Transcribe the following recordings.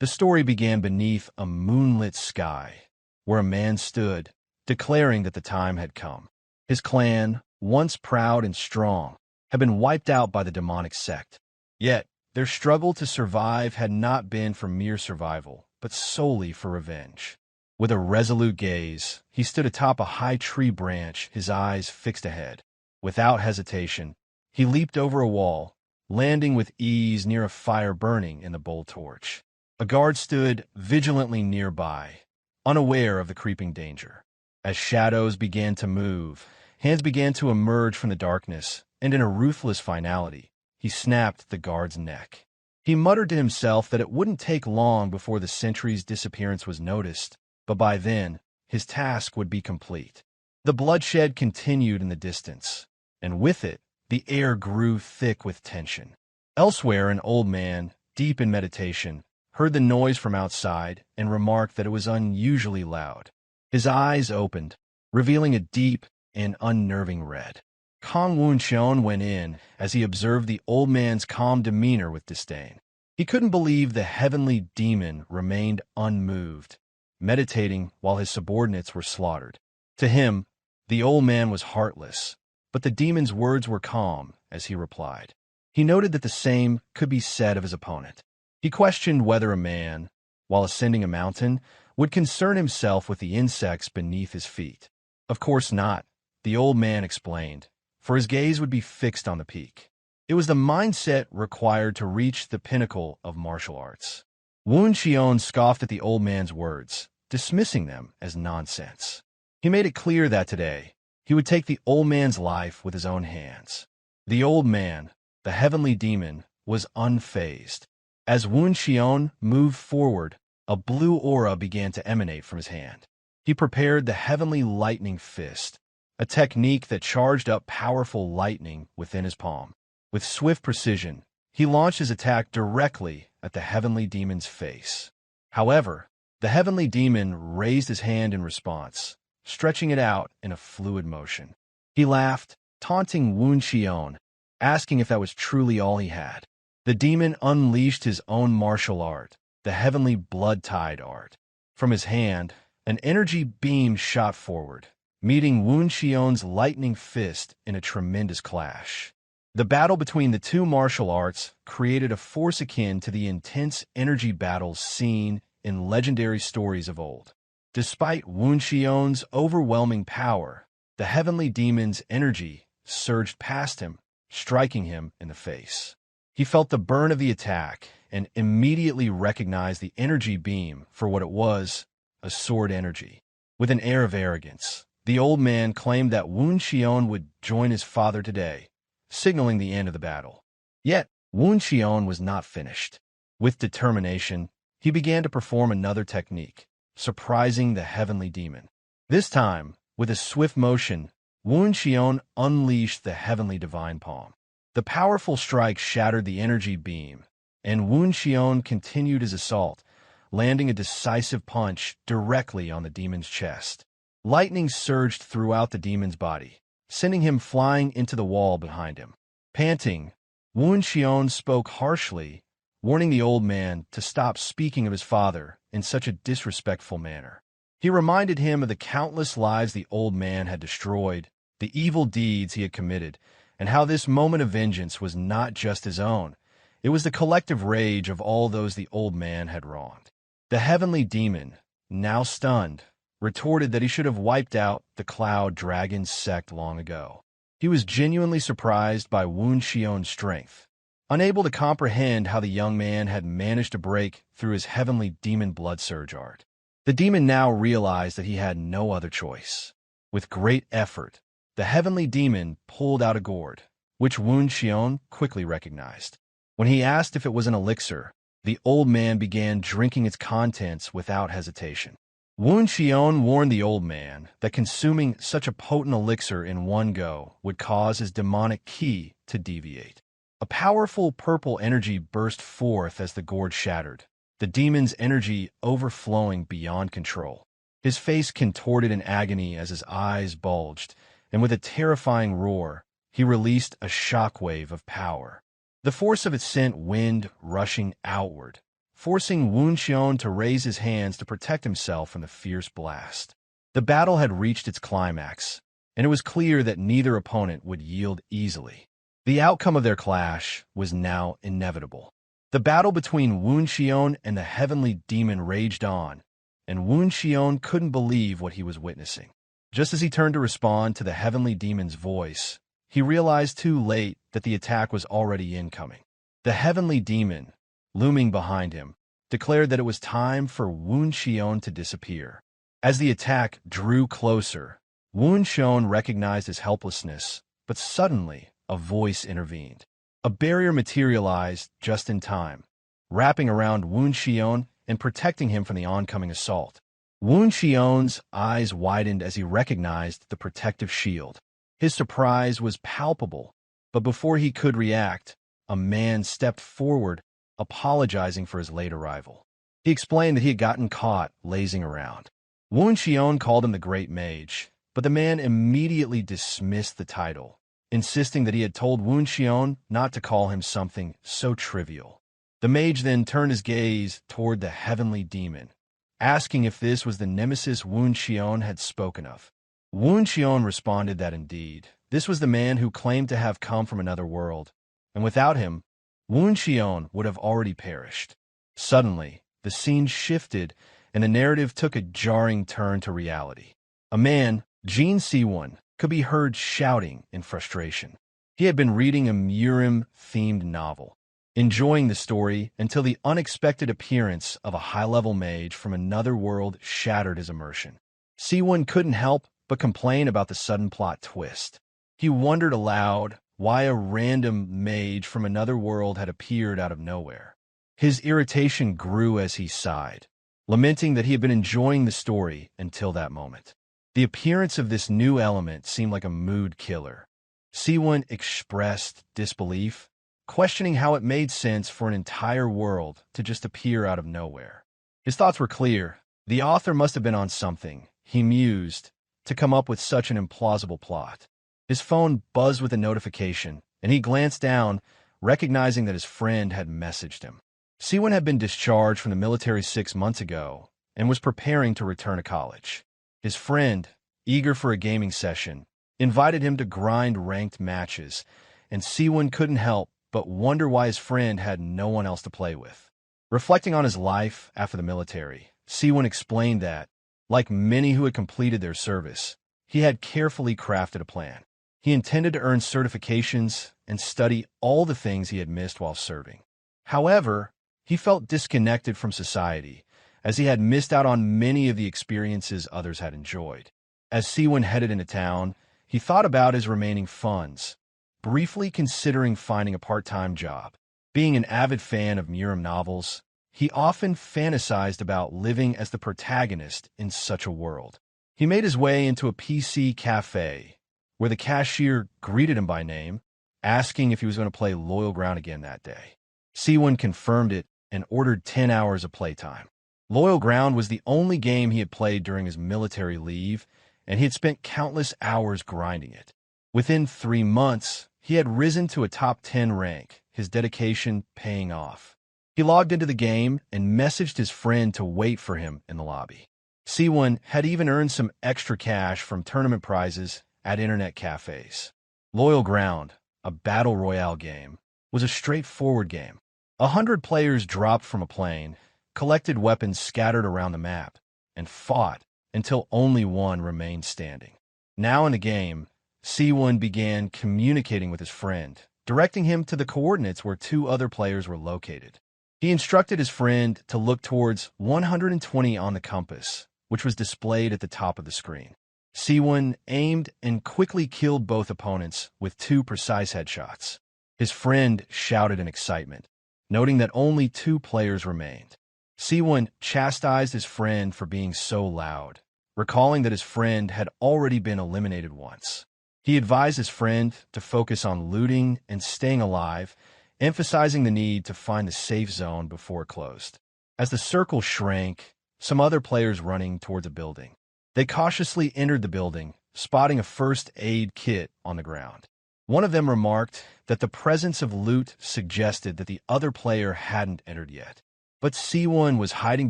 The story began beneath a moonlit sky, where a man stood, declaring that the time had come. His clan, once proud and strong, had been wiped out by the demonic sect. Yet, their struggle to survive had not been for mere survival, but solely for revenge. With a resolute gaze, he stood atop a high tree branch, his eyes fixed ahead. Without hesitation, he leaped over a wall, landing with ease near a fire burning in the bowl torch. A guard stood vigilantly nearby, unaware of the creeping danger. As shadows began to move, hands began to emerge from the darkness, and in a ruthless finality, he snapped the guard's neck. He muttered to himself that it wouldn't take long before the sentry's disappearance was noticed, but by then, his task would be complete. The bloodshed continued in the distance, and with it, the air grew thick with tension. Elsewhere, an old man, deep in meditation, heard the noise from outside and remarked that it was unusually loud. His eyes opened, revealing a deep and unnerving red. Kang Woon-cheon went in as he observed the old man's calm demeanor with disdain. He couldn't believe the heavenly demon remained unmoved, meditating while his subordinates were slaughtered. To him, the old man was heartless, but the demon's words were calm as he replied. He noted that the same could be said of his opponent. He questioned whether a man, while ascending a mountain, would concern himself with the insects beneath his feet. Of course not, the old man explained, for his gaze would be fixed on the peak. It was the mindset required to reach the pinnacle of martial arts. Woon-cheon scoffed at the old man's words, dismissing them as nonsense. He made it clear that today, he would take the old man's life with his own hands. The old man, the heavenly demon, was unfazed. As Woon-cheon moved forward, a blue aura began to emanate from his hand. He prepared the heavenly lightning fist, a technique that charged up powerful lightning within his palm. With swift precision, he launched his attack directly at the heavenly demon's face. However, the heavenly demon raised his hand in response, stretching it out in a fluid motion. He laughed, taunting Woon-cheon, asking if that was truly all he had. The demon unleashed his own martial art, the heavenly blood-tide art. From his hand, an energy beam shot forward, meeting Woon-cheon's lightning fist in a tremendous clash. The battle between the two martial arts created a force akin to the intense energy battles seen in legendary stories of old. Despite Woon-cheon's overwhelming power, the heavenly demon's energy surged past him, striking him in the face. He felt the burn of the attack and immediately recognized the energy beam for what it was, a sword energy. With an air of arrogance, the old man claimed that Woon-cheon would join his father today, signaling the end of the battle. Yet, Woon-cheon was not finished. With determination, he began to perform another technique, surprising the heavenly demon. This time, with a swift motion, Woon-cheon unleashed the heavenly divine palm. The powerful strike shattered the energy beam, and Woon-cheon continued his assault, landing a decisive punch directly on the demon's chest. Lightning surged throughout the demon's body, sending him flying into the wall behind him. Panting, Woon-cheon spoke harshly, warning the old man to stop speaking of his father in such a disrespectful manner. He reminded him of the countless lives the old man had destroyed, the evil deeds he had committed, and how this moment of vengeance was not just his own. It was the collective rage of all those the old man had wronged. The heavenly demon, now stunned, retorted that he should have wiped out the Cloud Dragon sect long ago. He was genuinely surprised by Woon-cheon's strength, unable to comprehend how the young man had managed to break through his heavenly demon blood surge art. The demon now realized that he had no other choice. With great effort, the heavenly demon pulled out a gourd, which Woon-cheon quickly recognized. When he asked if it was an elixir, the old man began drinking its contents without hesitation. Woon-cheon warned the old man that consuming such a potent elixir in one go would cause his demonic ki to deviate. A powerful purple energy burst forth as the gourd shattered, the demon's energy overflowing beyond control. His face contorted in agony as his eyes bulged, and with a terrifying roar, he released a shockwave of power. The force of it sent wind rushing outward, forcing Woon Seowoon to raise his hands to protect himself from the fierce blast. The battle had reached its climax, and it was clear that neither opponent would yield easily. The outcome of their clash was now inevitable. The battle between Woon Seowoon and the heavenly demon raged on, and Woon Seowoon couldn't believe what he was witnessing. Just as he turned to respond to the heavenly demon's voice, he realized too late that the attack was already incoming. The heavenly demon, looming behind him, declared that it was time for Woon Seowoon to disappear. As the attack drew closer, Woon Seowoon recognized his helplessness, but suddenly a voice intervened. A barrier materialized just in time, wrapping around Woon Seowoon and protecting him from the oncoming assault. Woon Seowoon's eyes widened as he recognized the protective shield. His surprise was palpable, but before he could react, a man stepped forward, apologizing for his late arrival. He explained that he had gotten caught lazing around. Woon Seowoon called him the Great Mage, but the man immediately dismissed the title, insisting that he had told Woon Seowoon not to call him something so trivial. The mage then turned his gaze toward the heavenly demon, asking if this was the nemesis Woon Seowoon had spoken of. Woon Seowoon responded that indeed, this was the man who claimed to have come from another world, and without him, Woon Seowoon would have already perished. Suddenly, the scene shifted, and the narrative took a jarring turn to reality. A man, Jin Seawoon, could be heard shouting in frustration. He had been reading a Murim-themed novel, enjoying the story until the unexpected appearance of a high-level mage from another world shattered his immersion. Seawoon couldn't help but complain about the sudden plot twist. He wondered aloud why a random mage from another world had appeared out of nowhere. His irritation grew as he sighed, lamenting that he had been enjoying the story until that moment. The appearance of this new element seemed like a mood killer. Seawoon expressed disbelief, questioning how it made sense for an entire world to just appear out of nowhere. His thoughts were clear. The author must have been on something, he mused, to come up with such an implausible plot. His phone buzzed with a notification, and he glanced down, recognizing that his friend had messaged him. Seawoon had been discharged from the military 6 months ago and was preparing to return to college. His friend, eager for a gaming session, invited him to grind ranked matches, and Seawoon couldn't help but wonder why his friend had no one else to play with. Reflecting on his life after the military, Seawoon explained that, like many who had completed their service, he had carefully crafted a plan. He intended to earn certifications and study all the things he had missed while serving. However, he felt disconnected from society, as he had missed out on many of the experiences others had enjoyed. As Seawoon headed into town, he thought about his remaining funds, briefly considering finding a part-time job. Being an avid fan of Murim novels, he often fantasized about living as the protagonist in such a world. He made his way into a PC cafe, where the cashier greeted him by name, asking if he was going to play Loyal Ground again that day. Seawoon confirmed it and ordered 10 hours of playtime. Loyal Ground was the only game he had played during his military leave, and he had spent countless hours grinding it. Within 3 months, he had risen to a top 10 rank, his dedication paying off. He logged into the game and messaged his friend to wait for him in the lobby. Seawoon had even earned some extra cash from tournament prizes at internet cafes. Loyal Ground, a Battle Royale game, was a straightforward game. 100 players dropped from a plane, collected weapons scattered around the map, and fought until only one remained standing. Now in the game, Seawoon began communicating with his friend, directing him to the coordinates where 2 other players were located. He instructed his friend to look towards 120 on the compass, which was displayed at the top of the screen. Seawoon aimed and quickly killed both opponents with 2 precise headshots. His friend shouted in excitement, noting that only 2 players remained. Seawoon chastised his friend for being so loud, recalling that his friend had already been eliminated once. He advised his friend to focus on looting and staying alive, emphasizing the need to find the safe zone before it closed. As the circle shrank, some other players running towards a building. They cautiously entered the building, spotting a first aid kit on the ground. One of them remarked that the presence of loot suggested that the other player hadn't entered yet. But Seowoon was hiding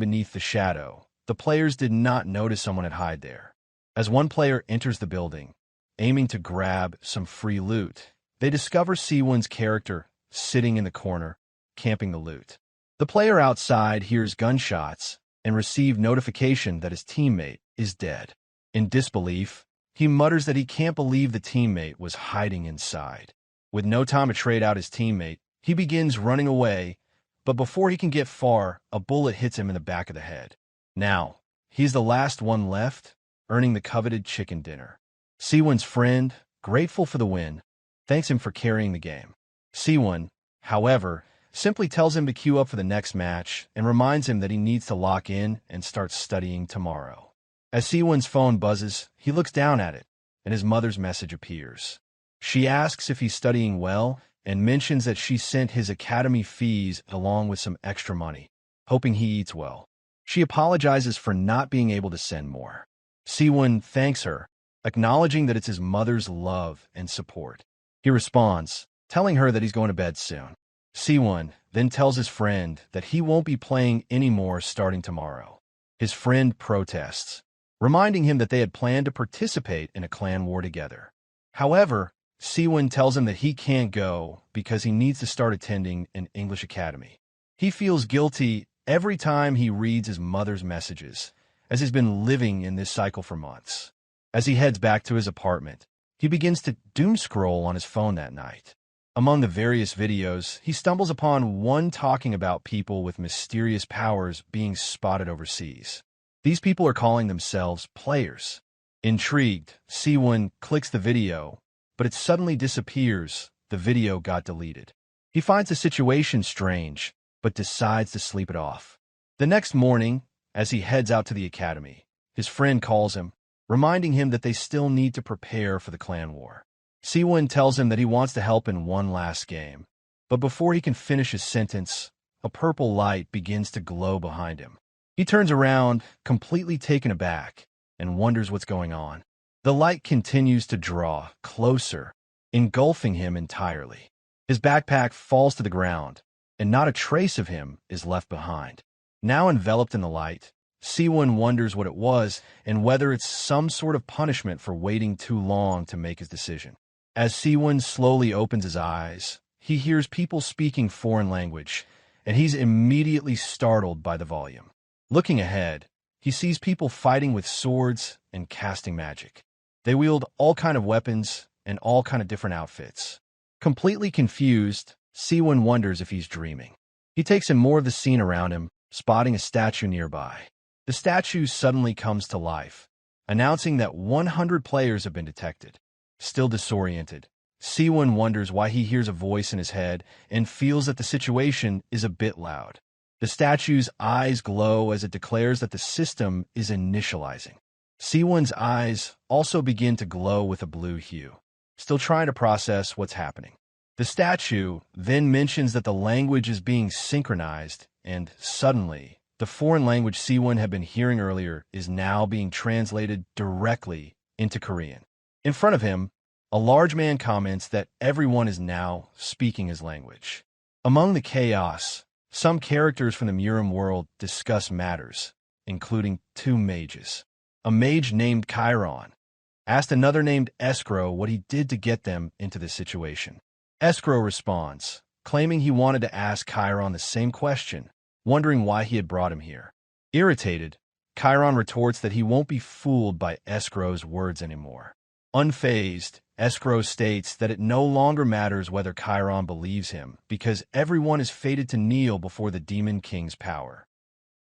beneath the shadow. The players did not notice someone had hid there. As one player enters the building, aiming to grab some free loot, they discover Seowoon's character sitting in the corner, camping the loot. The player outside hears gunshots and receives notification that his teammate is dead. In disbelief, he mutters that he can't believe the teammate was hiding inside. With no time to trade out his teammate, he begins running away, but before he can get far, a bullet hits him in the back of the head. Now, he's the last one left, earning the coveted chicken dinner. Seowoon's friend, grateful for the win, thanks him for carrying the game. Seowoon, however, simply tells him to queue up for the next match and reminds him that he needs to lock in and start studying tomorrow. As Seowoon's phone buzzes, he looks down at it, and his mother's message appears. She asks if he's studying well and mentions that she sent his academy fees along with some extra money, hoping he eats well. She apologizes for not being able to send more. Seowoon thanks her, acknowledging that it's his mother's love and support. He responds, telling her that he's going to bed soon. Seowoon then tells his friend that he won't be playing anymore starting tomorrow. His friend protests, reminding him that they had planned to participate in a clan war together. However, Seowoon tells him that he can't go because he needs to start attending an English academy. He feels guilty every time he reads his mother's messages, as he's been living in this cycle for months. As he heads back to his apartment, he begins to doom scroll on his phone that night. Among the various videos, he stumbles upon one talking about people with mysterious powers being spotted overseas. These people are calling themselves players. Intrigued, Seowoon clicks the video, but it suddenly disappears. The video got deleted. He finds the situation strange, but decides to sleep it off. The next morning, as he heads out to the academy, his friend calls him, reminding him that they still need to prepare for the clan war. Seowoon tells him that he wants to help in one last game, but before he can finish his sentence, a purple light begins to glow behind him. He turns around, completely taken aback, and wonders what's going on. The light continues to draw closer, engulfing him entirely. His backpack falls to the ground, and not a trace of him is left behind. Now enveloped in the light, Seowoon wonders what it was and whether it's some sort of punishment for waiting too long to make his decision. As Seowoon slowly opens his eyes, he hears people speaking foreign language, and he's immediately startled by the volume. Looking ahead, he sees people fighting with swords and casting magic. They wield all kind of weapons and all kind of different outfits. Completely confused, Seowoon wonders if he's dreaming. He takes in more of the scene around him, spotting a statue nearby. The statue suddenly comes to life, announcing that 100 players have been detected. Still disoriented, Seowoon wonders why he hears a voice in his head and feels that the situation is a bit loud. The statue's eyes glow as it declares that the system is initializing. Seowoon's eyes also begin to glow with a blue hue, still trying to process what's happening. The statue then mentions that the language is being synchronized, and suddenly, the foreign language Seowoon had been hearing earlier is now being translated directly into Korean. In front of him, a large man comments that everyone is now speaking his language. Among the chaos, some characters from the Murim world discuss matters, including two mages. A mage named Chiron asked another named Escrow what he did to get them into this situation. Escrow responds, claiming he wanted to ask Chiron the same question, wondering why he had brought him here. Irritated, Chiron retorts that he won't be fooled by Escrow's words anymore. Unfazed, Escrow states that it no longer matters whether Chiron believes him, because everyone is fated to kneel before the Demon King's power.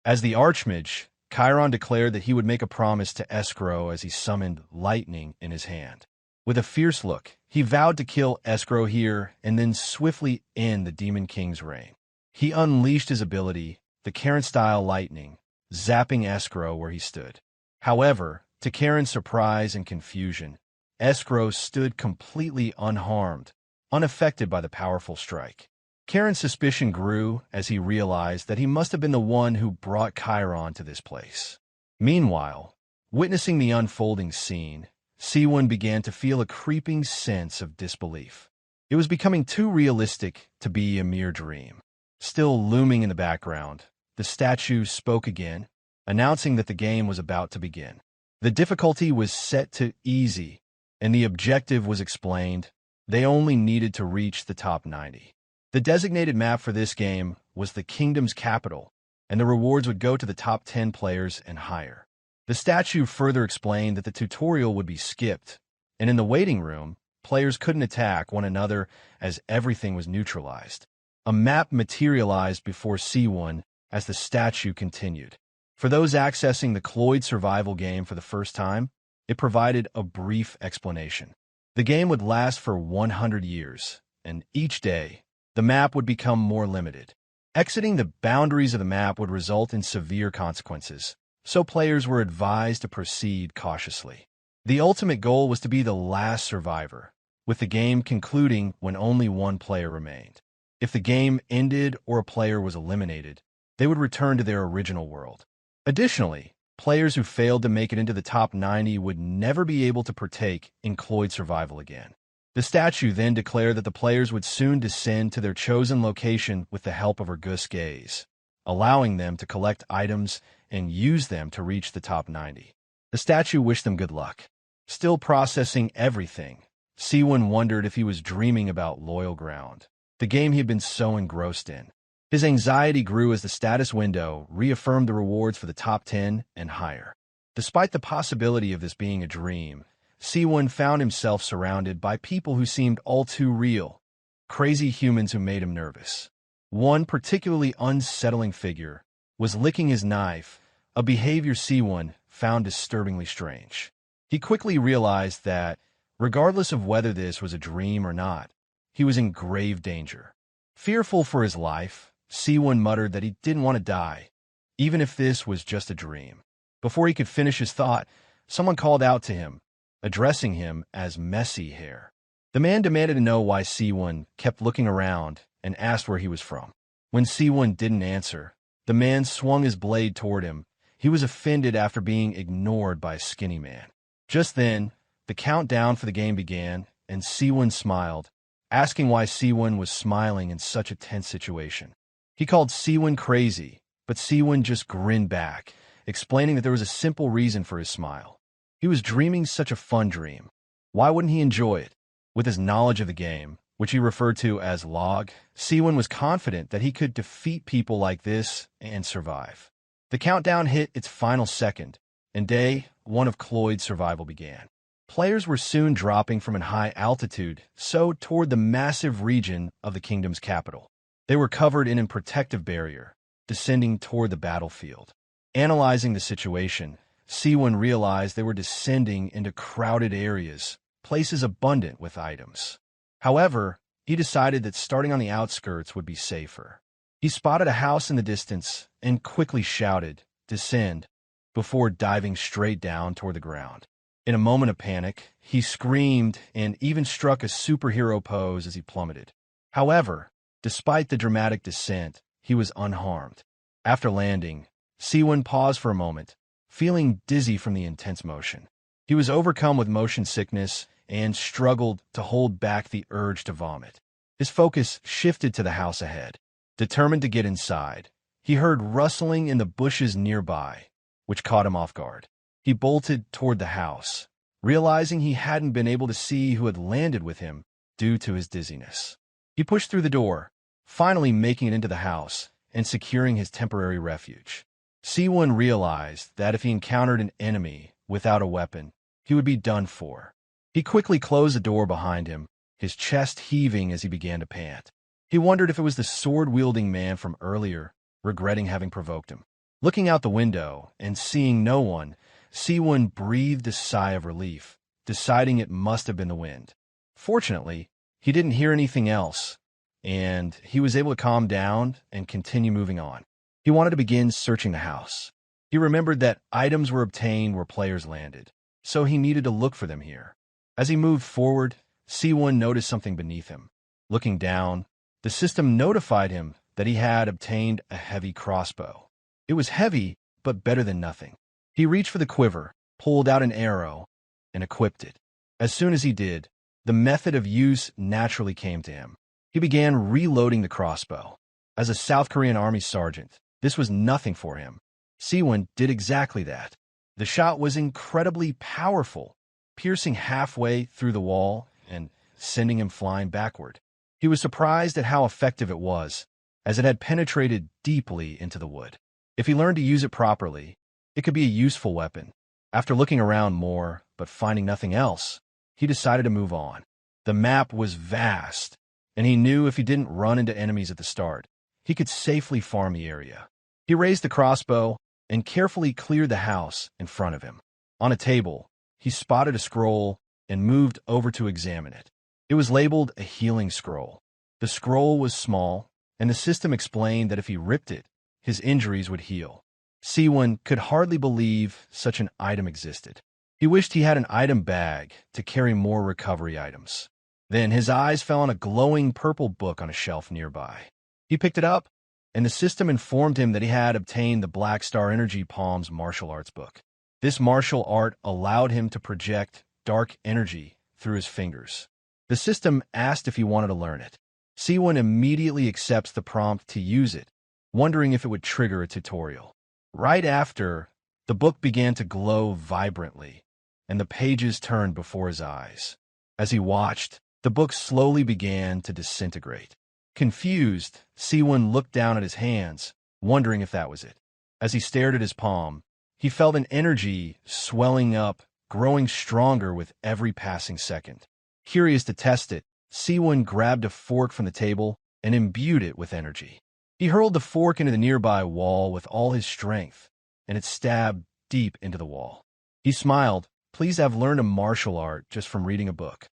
As the Archmage, Chiron declared that he would make a promise to Escrow as he summoned lightning in his hand. With a fierce look, he vowed to kill Escrow here and then swiftly end the Demon King's reign. He unleashed his ability, the Karen-style lightning, zapping Escrow where he stood. However, to Karen's surprise and confusion, Escrow stood completely unharmed, unaffected by the powerful strike. Karen's suspicion grew as he realized that he must have been the one who brought Chiron to this place. Meanwhile, witnessing the unfolding scene, Seowoon began to feel a creeping sense of disbelief. It was becoming too realistic to be a mere dream. Still looming in the background, the statue spoke again, announcing that the game was about to begin. The difficulty was set to easy, and the objective was explained. They only needed to reach the top 90. The designated map for this game was the kingdom's capital, and the rewards would go to the top 10 players and higher. The statue further explained that the tutorial would be skipped, and in the waiting room, players couldn't attack one another as everything was neutralized. A map materialized before Seowoon as the statue continued. For those accessing the Cloyd Survival game for the first time, it provided a brief explanation. The game would last for 100 years, and each day, the map would become more limited. Exiting the boundaries of the map would result in severe consequences, so players were advised to proceed cautiously. The ultimate goal was to be the last survivor, with the game concluding when only one player remained. If the game ended or a player was eliminated, they would return to their original world. Additionally, players who failed to make it into the top 90 would never be able to partake in Cloyd Survival again. The statue then declared that the players would soon descend to their chosen location with the help of her Gus gaze, allowing them to collect items and use them to reach the top 90. The statue wished them good luck. Still processing everything, Seowoon wondered if he was dreaming about Loyal Ground, the game he had been so engrossed in. His anxiety grew as the status window reaffirmed the rewards for the top 10 and higher. Despite the possibility of this being a dream, Seowoon found himself surrounded by people who seemed all too real, crazy humans who made him nervous. One particularly unsettling figure was licking his knife, a behavior Seowoon found disturbingly strange. He quickly realized that, regardless of whether this was a dream or not, he was in grave danger. Fearful for his life, Seowoon muttered that he didn't want to die, even if this was just a dream. Before he could finish his thought, someone called out to him, addressing him as Messy Hair. The man demanded to know why Seowoon kept looking around and asked where he was from. When Seowoon didn't answer, the man swung his blade toward him. He was offended after being ignored by a skinny man. Just then, the countdown for the game began, and Seowoon smiled, asking why Seowoon was smiling in such a tense situation. He called Seowoon crazy, but Seowoon just grinned back, explaining that there was a simple reason for his smile. He was dreaming such a fun dream. Why wouldn't he enjoy it? With his knowledge of the game, which he referred to as log, Seowoon was confident that he could defeat people like this and survive. The countdown hit its final second, and day 1 of Cloyd Survival began. Players were soon dropping from a high altitude, so toward the massive region of the kingdom's capital. They were covered in a protective barrier, descending toward the battlefield. Analyzing the situation, Seowoon realized they were descending into crowded areas, places abundant with items. However, he decided that starting on the outskirts would be safer. He spotted a house in the distance and quickly shouted, "Descend," before diving straight down toward the ground. In a moment of panic, he screamed and even struck a superhero pose as he plummeted. However, despite the dramatic descent, he was unharmed. After landing, Seowoon paused for a moment, feeling dizzy from the intense motion. He was overcome with motion sickness and struggled to hold back the urge to vomit. His focus shifted to the house ahead. Determined to get inside, he heard rustling in the bushes nearby, which caught him off guard. He bolted toward the house, realizing he hadn't been able to see who had landed with him due to his dizziness. He pushed through the door, finally making it into the house and securing his temporary refuge. Seowoon realized that if he encountered an enemy without a weapon, he would be done for. He quickly closed the door behind him, his chest heaving as he began to pant. He wondered if it was the sword-wielding man from earlier, regretting having provoked him. Looking out the window and seeing no one, Seowoon breathed a sigh of relief, deciding it must have been the wind. Fortunately, he didn't hear anything else, and he was able to calm down and continue moving on. He wanted to begin searching the house. He remembered that items were obtained where players landed, so he needed to look for them here. As he moved forward, Seowoon noticed something beneath him. Looking down, the system notified him that he had obtained a heavy crossbow. It was heavy, but better than nothing. He reached for the quiver, pulled out an arrow, and equipped it. As soon as he did, the method of use naturally came to him. He began reloading the crossbow. As a South Korean Army sergeant, This was nothing for him. Seowoon did exactly that. The shot was incredibly powerful, piercing halfway through the wall and sending him flying backward. He was surprised at how effective it was, as it had penetrated deeply into the wood. If he learned to use it properly, it could be a useful weapon. After looking around more, but finding nothing else, he decided to move on. The map was vast, and he knew if he didn't run into enemies at the start, he could safely farm the area. He raised the crossbow and carefully cleared the house in front of him. On a table, he spotted a scroll and moved over to examine it. It was labeled a healing scroll. The scroll was small, and the system explained that if he ripped it, his injuries would heal. Seowoon could hardly believe such an item existed. He wished he had an item bag to carry more recovery items. Then his eyes fell on a glowing purple book on a shelf nearby. He picked it up, and the system informed him that he had obtained the Black Star Energy Palm's martial arts book. This martial art allowed him to project dark energy through his fingers. The system asked if he wanted to learn it. Seowoon immediately accepts the prompt to use it, wondering if it would trigger a tutorial. Right after, the book began to glow vibrantly, and the pages turned before his eyes. As he watched, the book slowly began to disintegrate. Confused, Seowoon looked down at his hands, wondering if that was it. As he stared at his palm, he felt an energy swelling up, growing stronger with every passing second. Curious to test it, Seowoon grabbed a fork from the table and imbued it with energy. He hurled the fork into the nearby wall with all his strength, and it stabbed deep into the wall. He smiled, pleased to have learned a martial art just from reading a book.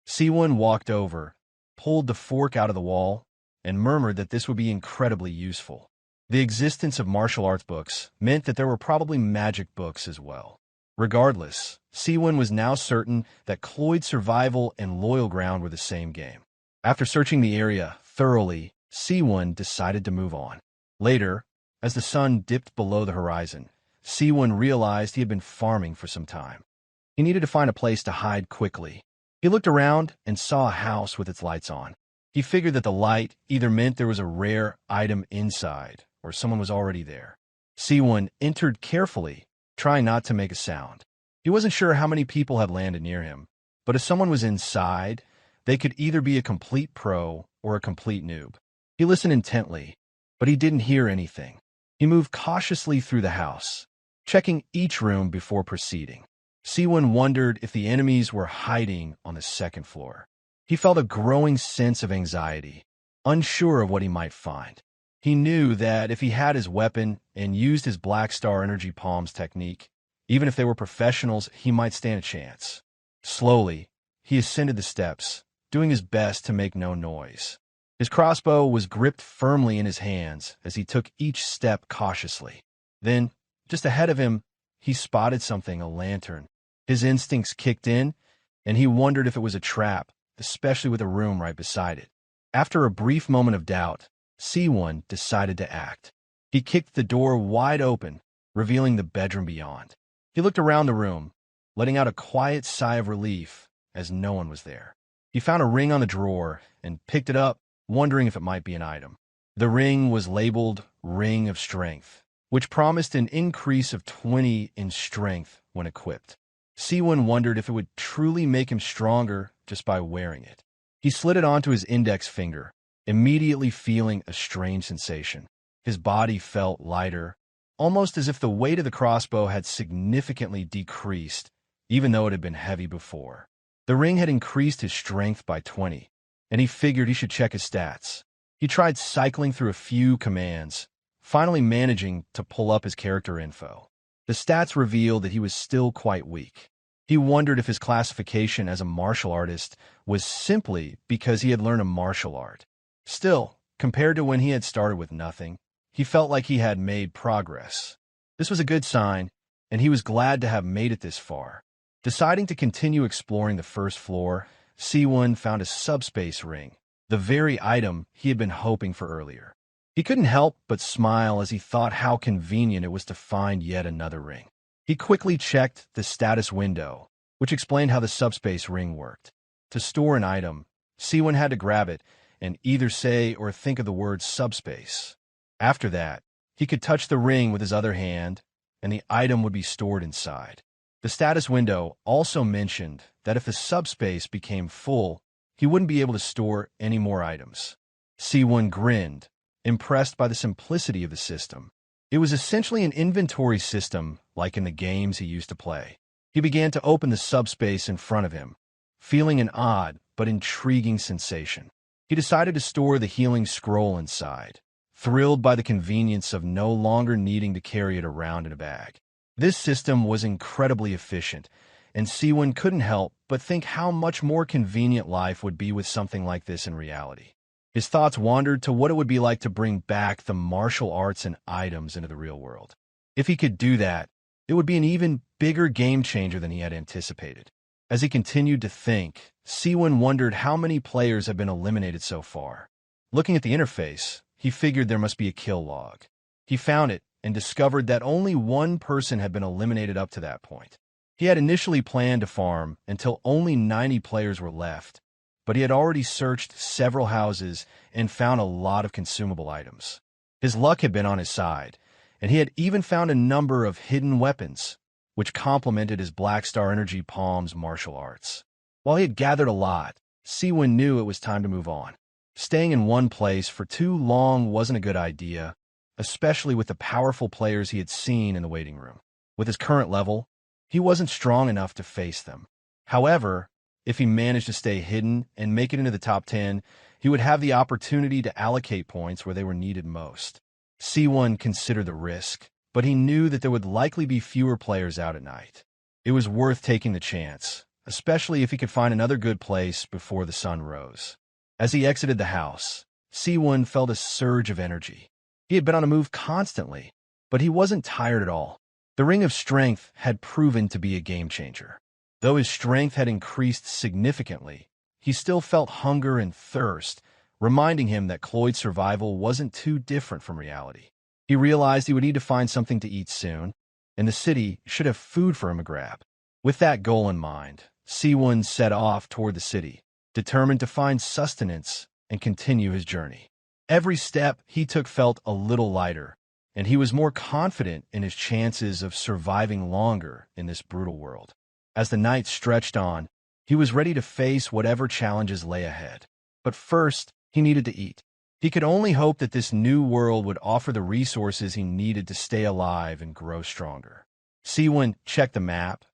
Seowoon walked over, pulled the fork out of the wall, and murmured that this would be incredibly useful. The existence of martial arts books meant that there were probably magic books as well. Regardless, Seowoon was now certain that Cloyd Survival and Loyal Ground were the same game. After searching the area thoroughly, Seowoon decided to move on. Later, as the sun dipped below the horizon, Seowoon realized he had been farming for some time. He needed to find a place to hide quickly. He looked around and saw a house with its lights on. He figured that the light either meant there was a rare item inside or someone was already there. Seowoon entered carefully, trying not to make a sound. He wasn't sure how many people had landed near him, but if someone was inside, they could either be a complete pro or a complete noob. He listened intently, but he didn't hear anything. He moved cautiously through the house, checking each room before proceeding. Seowoon wondered if the enemies were hiding on the second floor. He felt a growing sense of anxiety, unsure of what he might find. He knew that if he had his weapon and used his Black Star Energy Palms technique, even if they were professionals, he might stand a chance. Slowly, he ascended the steps, doing his best to make no noise. His crossbow was gripped firmly in his hands as he took each step cautiously. Then, just ahead of him, he spotted something, a lantern. His instincts kicked in, and he wondered if it was a trap, especially with a room right beside it. After a brief moment of doubt, Seowoon decided to act. He kicked the door wide open, revealing the bedroom beyond. He looked around the room, letting out a quiet sigh of relief as no one was there. He found a ring on the drawer and picked it up, wondering if it might be an item. The ring was labeled Ring of Strength, which promised an increase of 20 in strength when equipped. Seowoon wondered if it would truly make him stronger just by wearing it. He slid it onto his index finger, immediately feeling a strange sensation. His body felt lighter, almost as if the weight of the crossbow had significantly decreased, even though it had been heavy before. The ring had increased his strength by 20, and he figured he should check his stats. He tried cycling through a few commands, finally managing to pull up his character info. The stats revealed that he was still quite weak. He wondered if his classification as a martial artist was simply because he had learned a martial art. Still, compared to when he had started with nothing, he felt like he had made progress. This was a good sign, and he was glad to have made it this far. Deciding to continue exploring the first floor, Seowoon found a subspace ring, the very item he had been hoping for earlier. He couldn't help but smile as he thought how convenient it was to find yet another ring. He quickly checked the status window, which explained how the subspace ring worked. To store an item, Seowoon had to grab it and either say or think of the word subspace. After that, He could touch the ring with his other hand, and the item would be stored inside. The status window also mentioned that if the subspace became full, he wouldn't be able to store any more items. Seowoon grinned, impressed by the simplicity of the system. It was essentially an inventory system like in the games he used to play. He began to open the subspace in front of him, feeling an odd but intriguing sensation. He decided to store the healing scroll inside, thrilled by the convenience of no longer needing to carry it around in a bag. This system was incredibly efficient, and Seowoon couldn't help but think how much more convenient life would be with something like this in reality. His thoughts wandered to what it would be like to bring back the martial arts and items into the real world. If he could do that, it would be an even bigger game changer than he had anticipated. As he continued to think, Seowoon wondered how many players had been eliminated so far. Looking at the interface, he figured there must be a kill log. He found it and discovered that only one person had been eliminated up to that point. He had initially planned to farm until only 90 players were left, but he had already searched several houses and found a lot of consumable items. His luck had been on his side, and he had even found a number of hidden weapons, which complemented his Black Star Energy Palm's martial arts. While he had gathered a lot, Seowoon knew it was time to move on. Staying in one place for too long wasn't a good idea, especially with the powerful players he had seen in the waiting room. With his current level, he wasn't strong enough to face them. However, if he managed to stay hidden and make it into the top 10, he would have the opportunity to allocate points where they were needed most. Seowoon considered the risk, but he knew that there would likely be fewer players out at night. It was worth taking the chance, especially if he could find another good place before the sun rose. As he exited the house, Seowoon felt a surge of energy. He had been on a move constantly, but he wasn't tired at all. The Ring of Strength had proven to be a game changer. Though his strength had increased significantly, he still felt hunger and thirst, reminding him that Cloyd Survival wasn't too different from reality. He realized he would need to find something to eat soon, and the city should have food for him to grab. With that goal in mind, Seowoon set off toward the city, determined to find sustenance and continue his journey. Every step he took felt a little lighter, and he was more confident in his chances of surviving longer in this brutal world. As the night stretched on, he was ready to face whatever challenges lay ahead. But first, he needed to eat. He could only hope that this new world would offer the resources he needed to stay alive and grow stronger. Seowoon checked the map,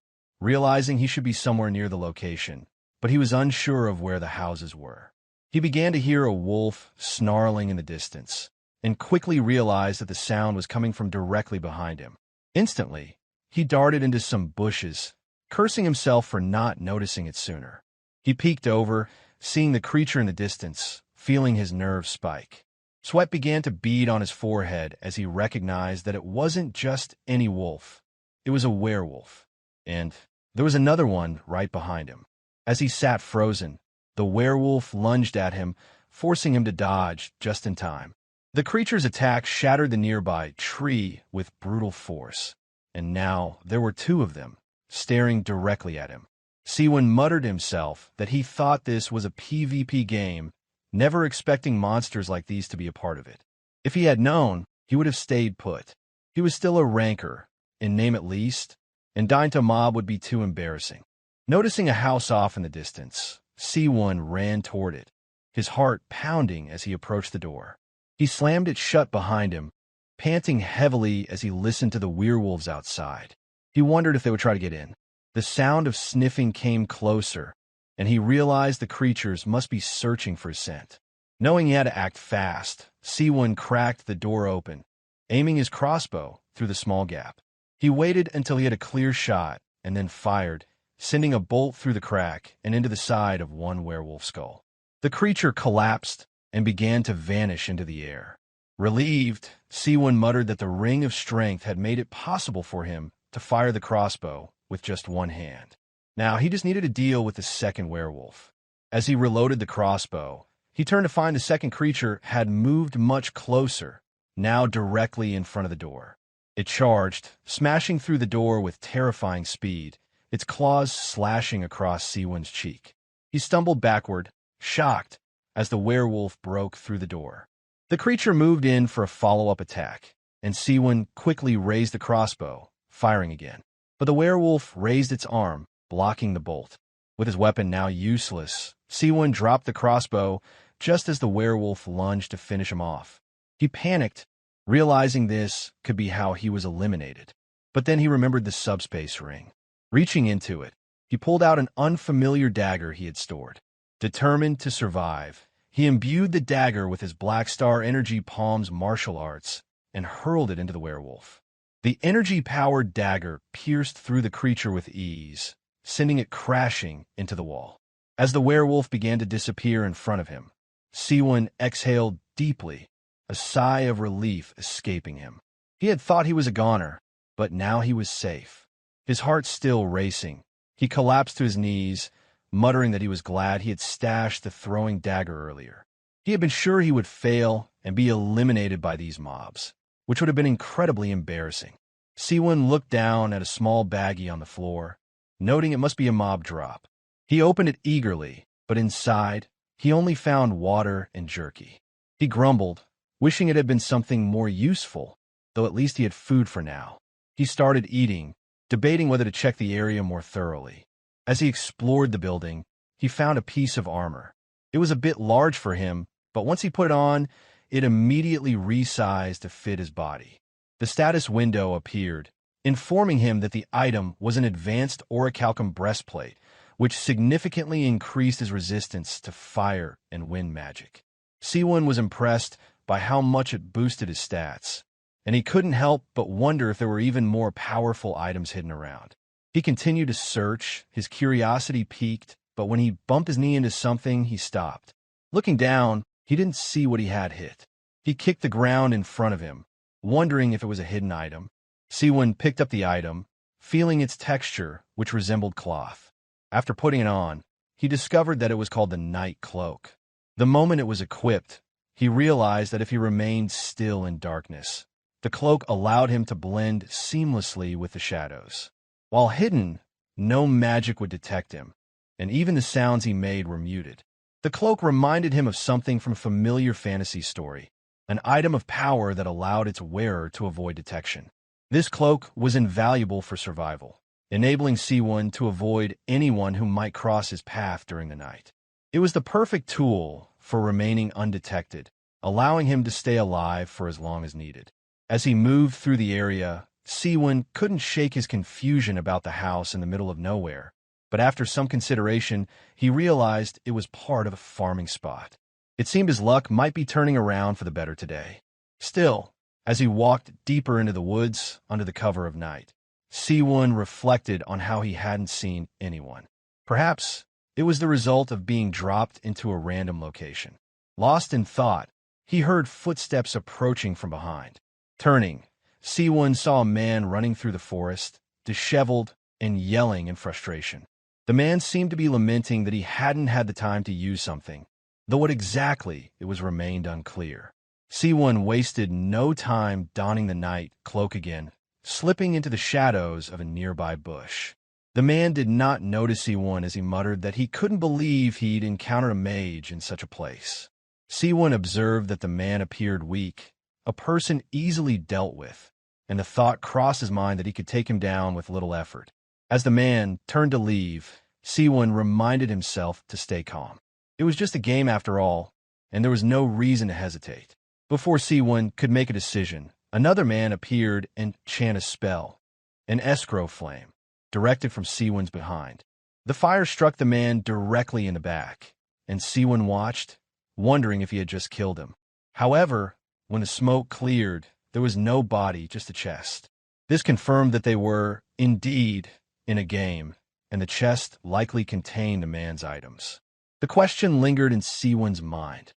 realizing he should be somewhere near the location, but he was unsure of where the houses were. He began to hear a wolf snarling in the distance, and quickly realized that the sound was coming from directly behind him. Instantly, he darted into some bushes, cursing himself for not noticing it sooner. He peeked over, seeing the creature in the distance, feeling his nerves spike. Sweat began to bead on his forehead as he recognized that it wasn't just any wolf. It was a werewolf, and there was another one right behind him. As he sat frozen, the werewolf lunged at him, forcing him to dodge just in time. The creature's attack shattered the nearby tree with brutal force, and now there were two of them, staring directly at him. Seowoon muttered to himself that he thought this was a PvP game, never expecting monsters like these to be a part of it. If he had known, he would have stayed put. He was still a ranker, in name at least, and dying to a mob would be too embarrassing. Noticing a house off in the distance, Seowoon ran toward it, his heart pounding as he approached the door. He slammed it shut behind him, panting heavily as he listened to the werewolves outside. He wondered if they would try to get in. The sound of sniffing came closer, and he realized the creatures must be searching for his scent. Knowing he had to act fast, Seowoon cracked the door open, aiming his crossbow through the small gap. He waited until he had a clear shot, and then fired, sending a bolt through the crack and into the side of one werewolf skull. The creature collapsed and began to vanish into the air. Relieved, Seowoon muttered that the Ring of Strength had made it possible for him to fire the crossbow with just one hand. Now he just needed to deal with the second werewolf. As he reloaded the crossbow, he turned to find the second creature had moved much closer, now directly in front of the door. It charged, smashing through the door with terrifying speed, its claws slashing across Seowoon's cheek. He stumbled backward, shocked, as the werewolf broke through the door. The creature moved in for a follow-up attack, and Seowoon quickly raised the crossbow, firing again. But the werewolf raised its arm, blocking the bolt. With his weapon now useless, Seowoon dropped the crossbow just as the werewolf lunged to finish him off. He panicked, realizing this could be how he was eliminated. But then he remembered the subspace ring. Reaching into it, he pulled out an unfamiliar dagger he had stored. Determined to survive, he imbued the dagger with his Black Star Energy Palm's martial arts and hurled it into the werewolf. The energy-powered dagger pierced through the creature with ease, sending it crashing into the wall. As the werewolf began to disappear in front of him, Seowoon exhaled deeply, a sigh of relief escaping him. He had thought he was a goner, but now he was safe. His heart still racing, he collapsed to his knees, muttering that he was glad he had stashed the throwing dagger earlier. He had been sure he would fail and be eliminated by these mobs, which would have been incredibly embarrassing. Seowoon looked down at a small baggie on the floor, noting it must be a mob drop. He opened it eagerly, but inside, he only found water and jerky. He grumbled, wishing it had been something more useful, though at least he had food for now. He started eating, debating whether to check the area more thoroughly. As he explored the building, he found a piece of armor. It was a bit large for him, but once he put it on, it immediately resized to fit his body. The status window appeared, informing him that the item was an advanced orichalcum breastplate, which significantly increased his resistance to fire and wind magic. Seowoon was impressed by how much it boosted his stats, and he couldn't help but wonder if there were even more powerful items hidden around. He continued to search, his curiosity piqued, but when he bumped his knee into something, he stopped. Looking down, he didn't see what he had hit. He kicked the ground in front of him, wondering if it was a hidden item. Seowoon picked up the item, feeling its texture, which resembled cloth. After putting it on, he discovered that it was called the Night Cloak. The moment it was equipped, he realized that if he remained still in darkness, the cloak allowed him to blend seamlessly with the shadows. While hidden, no magic would detect him, and even the sounds he made were muted. The cloak reminded him of something from a familiar fantasy story, an item of power that allowed its wearer to avoid detection. This cloak was invaluable for survival, enabling Seowoon to avoid anyone who might cross his path during the night. It was the perfect tool for remaining undetected, allowing him to stay alive for as long as needed. As he moved through the area, Seowoon couldn't shake his confusion about the house in the middle of nowhere, but after some consideration, he realized it was part of a farming spot. It seemed his luck might be turning around for the better today. Still, as he walked deeper into the woods under the cover of night, Seowoon reflected on how he hadn't seen anyone. Perhaps it was the result of being dropped into a random location. Lost in thought, he heard footsteps approaching from behind. Turning, Seowoon saw a man running through the forest, disheveled and yelling in frustration. The man seemed to be lamenting that he hadn't had the time to use something, though what exactly it was remained unclear. Seowoon wasted no time donning the night cloak again, slipping into the shadows of a nearby bush. The man did not notice Seowoon as he muttered that he couldn't believe he'd encountered a mage in such a place. Seowoon observed that the man appeared weak, a person easily dealt with, and the thought crossed his mind that he could take him down with little effort. As the man turned to leave, Seowoon reminded himself to stay calm. It was just a game after all, and there was no reason to hesitate. Before Seowoon could make a decision, another man appeared and chanted a spell, an escrow flame, directed from Seowoon's behind. The fire struck the man directly in the back, and Seowoon watched, wondering if he had just killed him. However, when the smoke cleared, there was no body, just a chest. This confirmed that they were, indeed, in a game, and the chest likely contained the man's items. The question lingered in Seowoon's mind.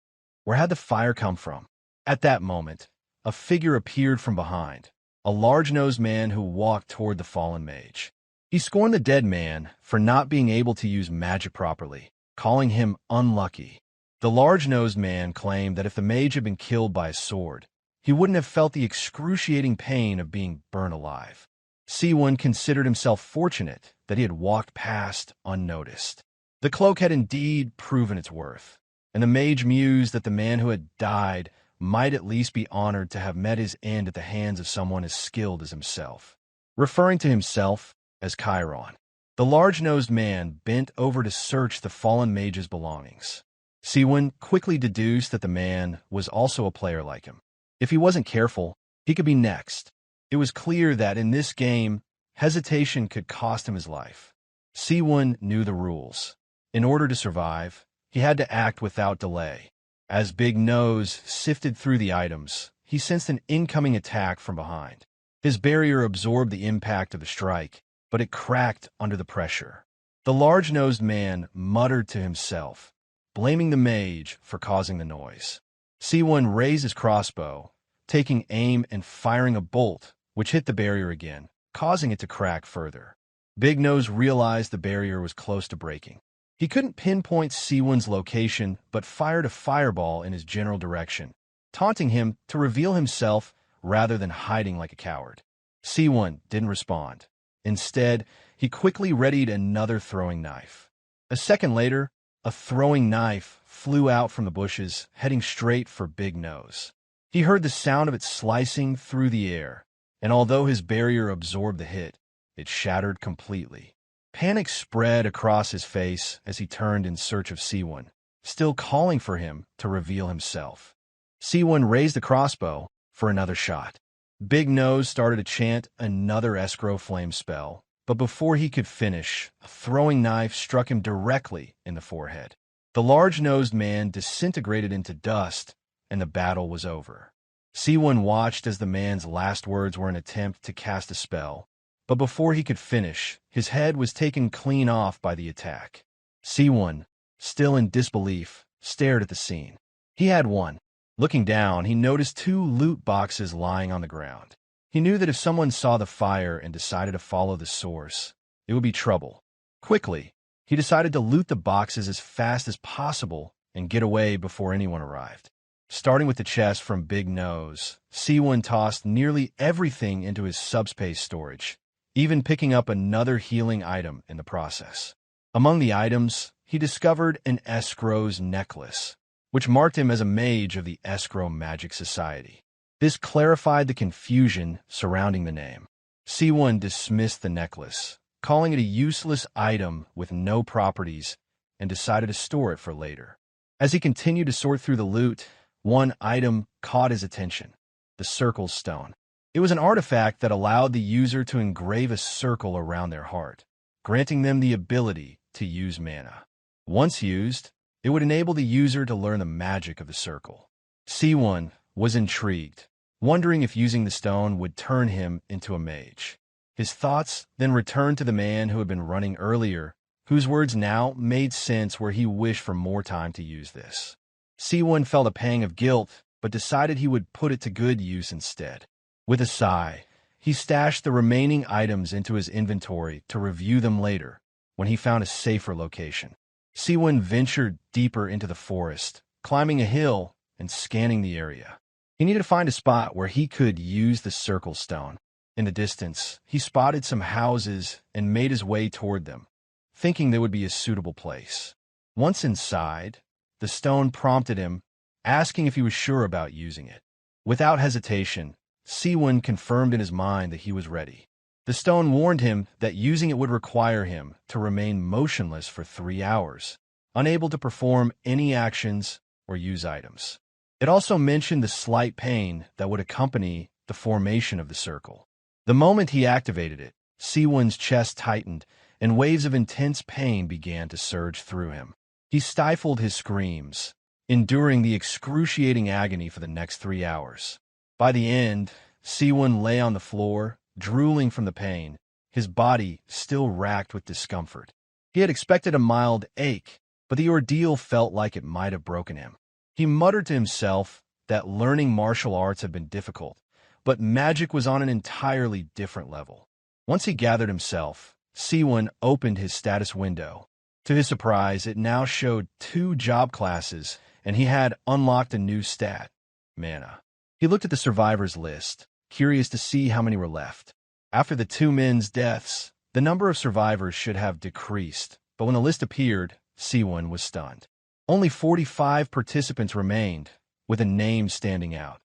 Where had the fire come from? At that moment, a figure appeared from behind, a large-nosed man who walked toward the fallen mage. He scorned the dead man for not being able to use magic properly, calling him unlucky. The large-nosed man claimed that if the mage had been killed by a sword, he wouldn't have felt the excruciating pain of being burned alive. Seowoon considered himself fortunate that he had walked past unnoticed. The cloak had indeed proven its worth, and the mage mused that the man who had died might at least be honored to have met his end at the hands of someone as skilled as himself. Referring to himself as Chiron, the large-nosed man bent over to search the fallen mage's belongings. Seowoon quickly deduced that the man was also a player like him. If he wasn't careful, he could be next. It was clear that in this game, hesitation could cost him his life. Seowoon knew the rules. In order to survive, he had to act without delay. As Big Nose sifted through the items, he sensed an incoming attack from behind. His barrier absorbed the impact of the strike, but it cracked under the pressure. The large-nosed man muttered to himself, blaming the mage for causing the noise. Seowoon raised his crossbow, taking aim and firing a bolt, which hit the barrier again, causing it to crack further. Big Nose realized the barrier was close to breaking. He couldn't pinpoint Seowoon's location, but fired a fireball in his general direction, taunting him to reveal himself rather than hiding like a coward. Seowoon didn't respond. Instead, he quickly readied another throwing knife. A second later, a throwing knife flew out from the bushes, heading straight for Big Nose. He heard the sound of it slicing through the air, and although his barrier absorbed the hit, it shattered completely. Panic spread across his face as he turned in search of Seowoon, still calling for him to reveal himself. Seowoon raised the crossbow for another shot. Big Nose started to chant another escrow flame spell, but before he could finish, a throwing knife struck him directly in the forehead. The large-nosed man disintegrated into dust, and the battle was over. Seowoon watched as the man's last words were an attempt to cast a spell, but before he could finish, his head was taken clean off by the attack. Seowoon, still in disbelief, stared at the scene. He had won. Looking down, he noticed 2 loot boxes lying on the ground. He knew that if someone saw the fire and decided to follow the source, it would be trouble. Quickly, he decided to loot the boxes as fast as possible and get away before anyone arrived. Starting with the chest from Big Nose, Seowoon tossed nearly everything into his subspace storage, even picking up another healing item in the process. Among the items, he discovered an escrow's necklace, which marked him as a mage of the Escrow Magic Society. This clarified the confusion surrounding the name. Seowoon dismissed the necklace, calling it a useless item with no properties, and decided to store it for later. As he continued to sort through the loot, one item caught his attention: the Circle Stone. It was an artifact that allowed the user to engrave a circle around their heart, granting them the ability to use mana. Once used, it would enable the user to learn the magic of the circle. Seowoon was intrigued, wondering if using the stone would turn him into a mage. His thoughts then returned to the man who had been running earlier, whose words now made sense where he wished for more time to use this. Seowoon felt a pang of guilt, but decided he would put it to good use instead. With a sigh, he stashed the remaining items into his inventory to review them later, when he found a safer location. Seowoon ventured deeper into the forest, climbing a hill and scanning the area. He needed to find a spot where he could use the Circle Stone. In the distance, he spotted some houses and made his way toward them, thinking they would be a suitable place. Once inside, the stone prompted him, asking if he was sure about using it. Without hesitation, Seowoon confirmed in his mind that he was ready. The stone warned him that using it would require him to remain motionless for 3 hours, unable to perform any actions or use items. It also mentioned the slight pain that would accompany the formation of the circle. The moment he activated it, Seowoon's chest tightened, and waves of intense pain began to surge through him. He stifled his screams, enduring the excruciating agony for the next 3 hours. By the end, Seowoon lay on the floor, drooling from the pain, his body still racked with discomfort. He had expected a mild ache, but the ordeal felt like it might have broken him. He muttered to himself that learning martial arts had been difficult, but magic was on an entirely different level. Once he gathered himself, Seowoon opened his status window. To his surprise, it now showed 2 job classes, and he had unlocked a new stat: mana. He looked at the survivors list, curious to see how many were left. After the 2 men's deaths, the number of survivors should have decreased, but when the list appeared, Seowoon was stunned. Only 45 participants remained, with a name standing out: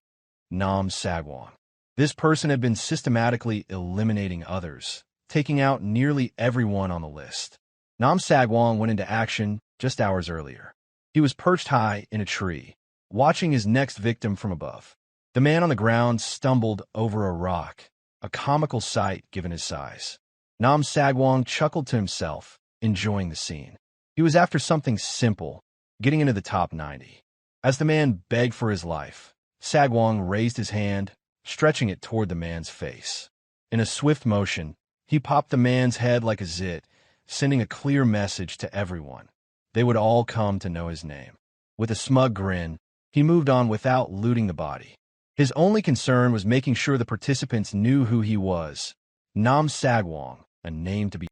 Nam Sagwon. This person had been systematically eliminating others, taking out nearly everyone on the list. Nam Sagwon went into action just hours earlier. He was perched high in a tree, watching his next victim from above. The man on the ground stumbled over a rock, a comical sight given his size. Nam Sagwon chuckled to himself, enjoying the scene. He was after something simple, getting into the top 90. As the man begged for his life, Sagwon raised his hand, stretching it toward the man's face. In a swift motion, he popped the man's head like a zit, sending a clear message to everyone. They would all come to know his name. With a smug grin, he moved on without looting the body. His only concern was making sure the participants knew who he was: Nam Sagwon, a name to be.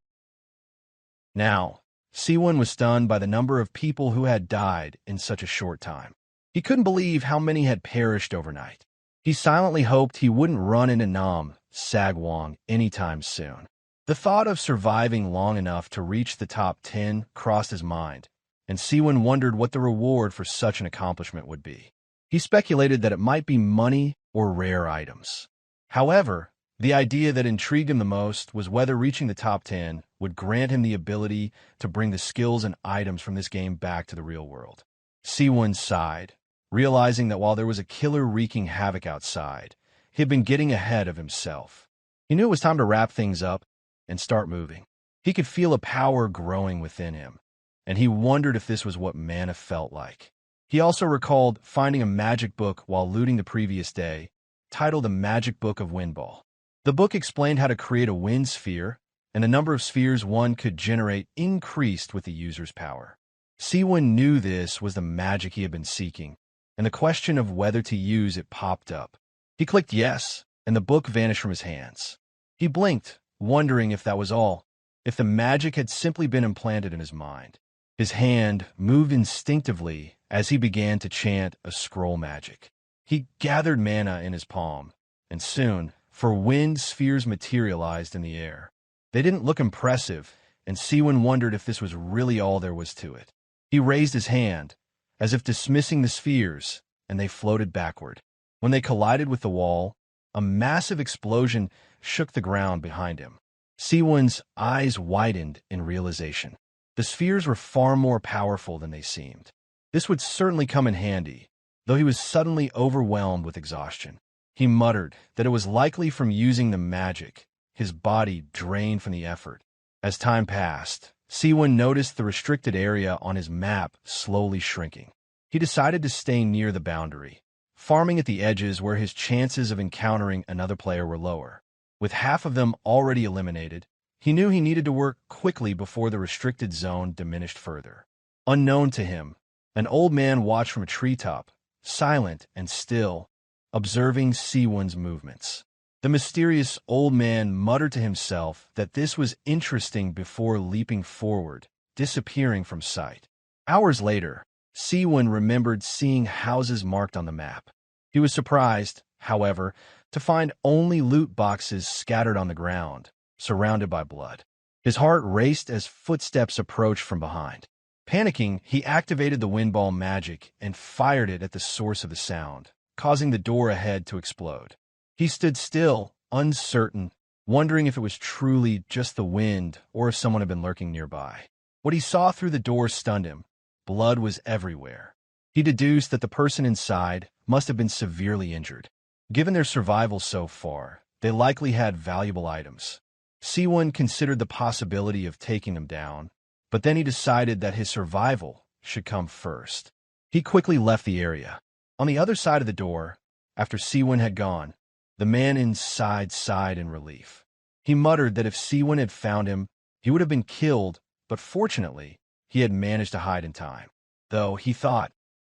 Now, Seowoon was stunned by the number of people who had died in such a short time. He couldn't believe how many had perished overnight. He silently hoped he wouldn't run into Nam Sagwon anytime soon. The thought of surviving long enough to reach the top 10 crossed his mind, and Seowoon wondered what the reward for such an accomplishment would be. He speculated that it might be money or rare items. However, the idea that intrigued him the most was whether reaching the top 10 would grant him the ability to bring the skills and items from this game back to the real world. Seowoon sighed, realizing that while there was a killer wreaking havoc outside, he had been getting ahead of himself. He knew it was time to wrap things up and start moving. He could feel a power growing within him, and he wondered if this was what mana felt like. He also recalled finding a magic book while looting the previous day, titled The Magic Book of Windball. The book explained how to create a wind sphere, and the number of spheres one could generate increased with the user's power. Seowoon knew this was the magic he had been seeking, and the question of whether to use it popped up. He clicked yes, and the book vanished from his hands. He blinked, wondering if that was all, if the magic had simply been implanted in his mind. His hand moved instinctively as he began to chant a scroll magic. He gathered mana in his palm, and soon, four wind spheres materialized in the air. They didn't look impressive, and Seowoon wondered if this was really all there was to it. He raised his hand, as if dismissing the spheres, and they floated backward. When they collided with the wall, a massive explosion shook the ground behind him. Seowoon's eyes widened in realization. The spheres were far more powerful than they seemed. This would certainly come in handy, though he was suddenly overwhelmed with exhaustion. He muttered that it was likely from using the magic, his body drained from the effort. As time passed, Seowoon noticed the restricted area on his map slowly shrinking. He decided to stay near the boundary, farming at the edges where his chances of encountering another player were lower. With half of them already eliminated, he knew he needed to work quickly before the restricted zone diminished further. Unknown to him, an old man watched from a treetop, silent and still, observing Seowoon's movements. The mysterious old man muttered to himself that this was interesting before leaping forward, disappearing from sight. Hours later, Seowoon remembered seeing houses marked on the map. He was surprised, however, to find only loot boxes scattered on the ground, surrounded by blood. His heart raced as footsteps approached from behind. Panicking, he activated the windball magic and fired it at the source of the sound, causing the door ahead to explode. He stood still, uncertain, wondering if it was truly just the wind or if someone had been lurking nearby. What he saw through the door stunned him. Blood was everywhere. He deduced that the person inside must have been severely injured. Given their survival so far, they likely had valuable items. Seowoon considered the possibility of taking them down, but then he decided that his survival should come first. He quickly left the area. On the other side of the door, after Seowoon had gone, the man inside sighed in relief. He muttered that if Seowoon had found him, he would have been killed, but fortunately, he had managed to hide in time. Though, he thought,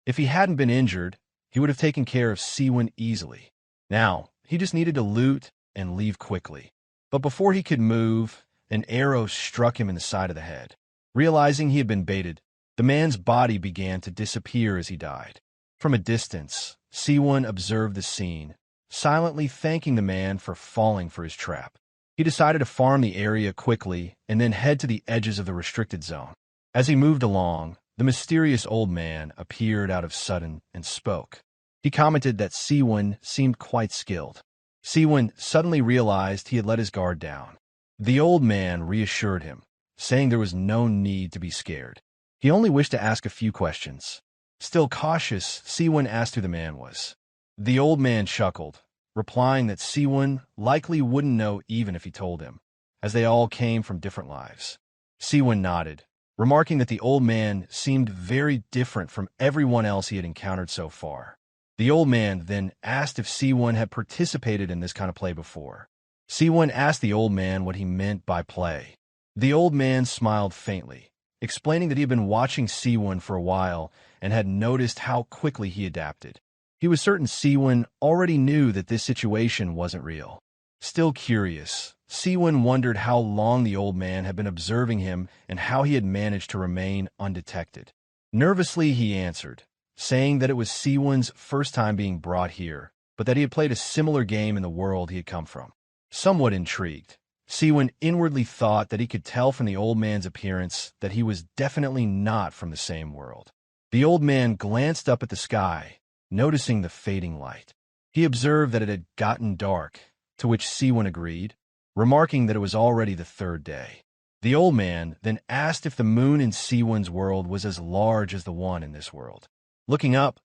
if he hadn't been injured, he would have taken care of Seowoon easily. Now, he just needed to loot and leave quickly. But before he could move, an arrow struck him in the side of the head. Realizing he had been baited, the man's body began to disappear as he died. From a distance, Seowoon observed the scene, silently thanking the man for falling for his trap. He decided to farm the area quickly and then head to the edges of the restricted zone. As he moved along, the mysterious old man appeared out of sudden and spoke. He commented that Seowoon seemed quite skilled. Seowoon suddenly realized he had let his guard down. The old man reassured him, saying there was no need to be scared. He only wished to ask a few questions. Still cautious, Seowoon asked who the man was. The old man chuckled, replying that Seowoon likely wouldn't know even if he told him, as they all came from different lives. Seowoon nodded, remarking that the old man seemed very different from everyone else he had encountered so far. The old man then asked if Seowoon had participated in this kind of play before. Seowoon asked the old man what he meant by play. The old man smiled faintly, explaining that he had been watching Seowoon for a while and had noticed how quickly he adapted. He was certain Seowoon already knew that this situation wasn't real. Still curious, Seowoon wondered how long the old man had been observing him and how he had managed to remain undetected. Nervously, he answered, saying that it was Seowoon's first time being brought here, but that he had played a similar game in the world he had come from. Somewhat intrigued, Seowoon inwardly thought that he could tell from the old man's appearance that he was definitely not from the same world. The old man glanced up at the sky, noticing the fading light. He observed that it had gotten dark, to which Seowoon agreed, remarking that it was already the third day. The old man then asked if the moon in Seowoon's world was as large as the one in this world. Looking up,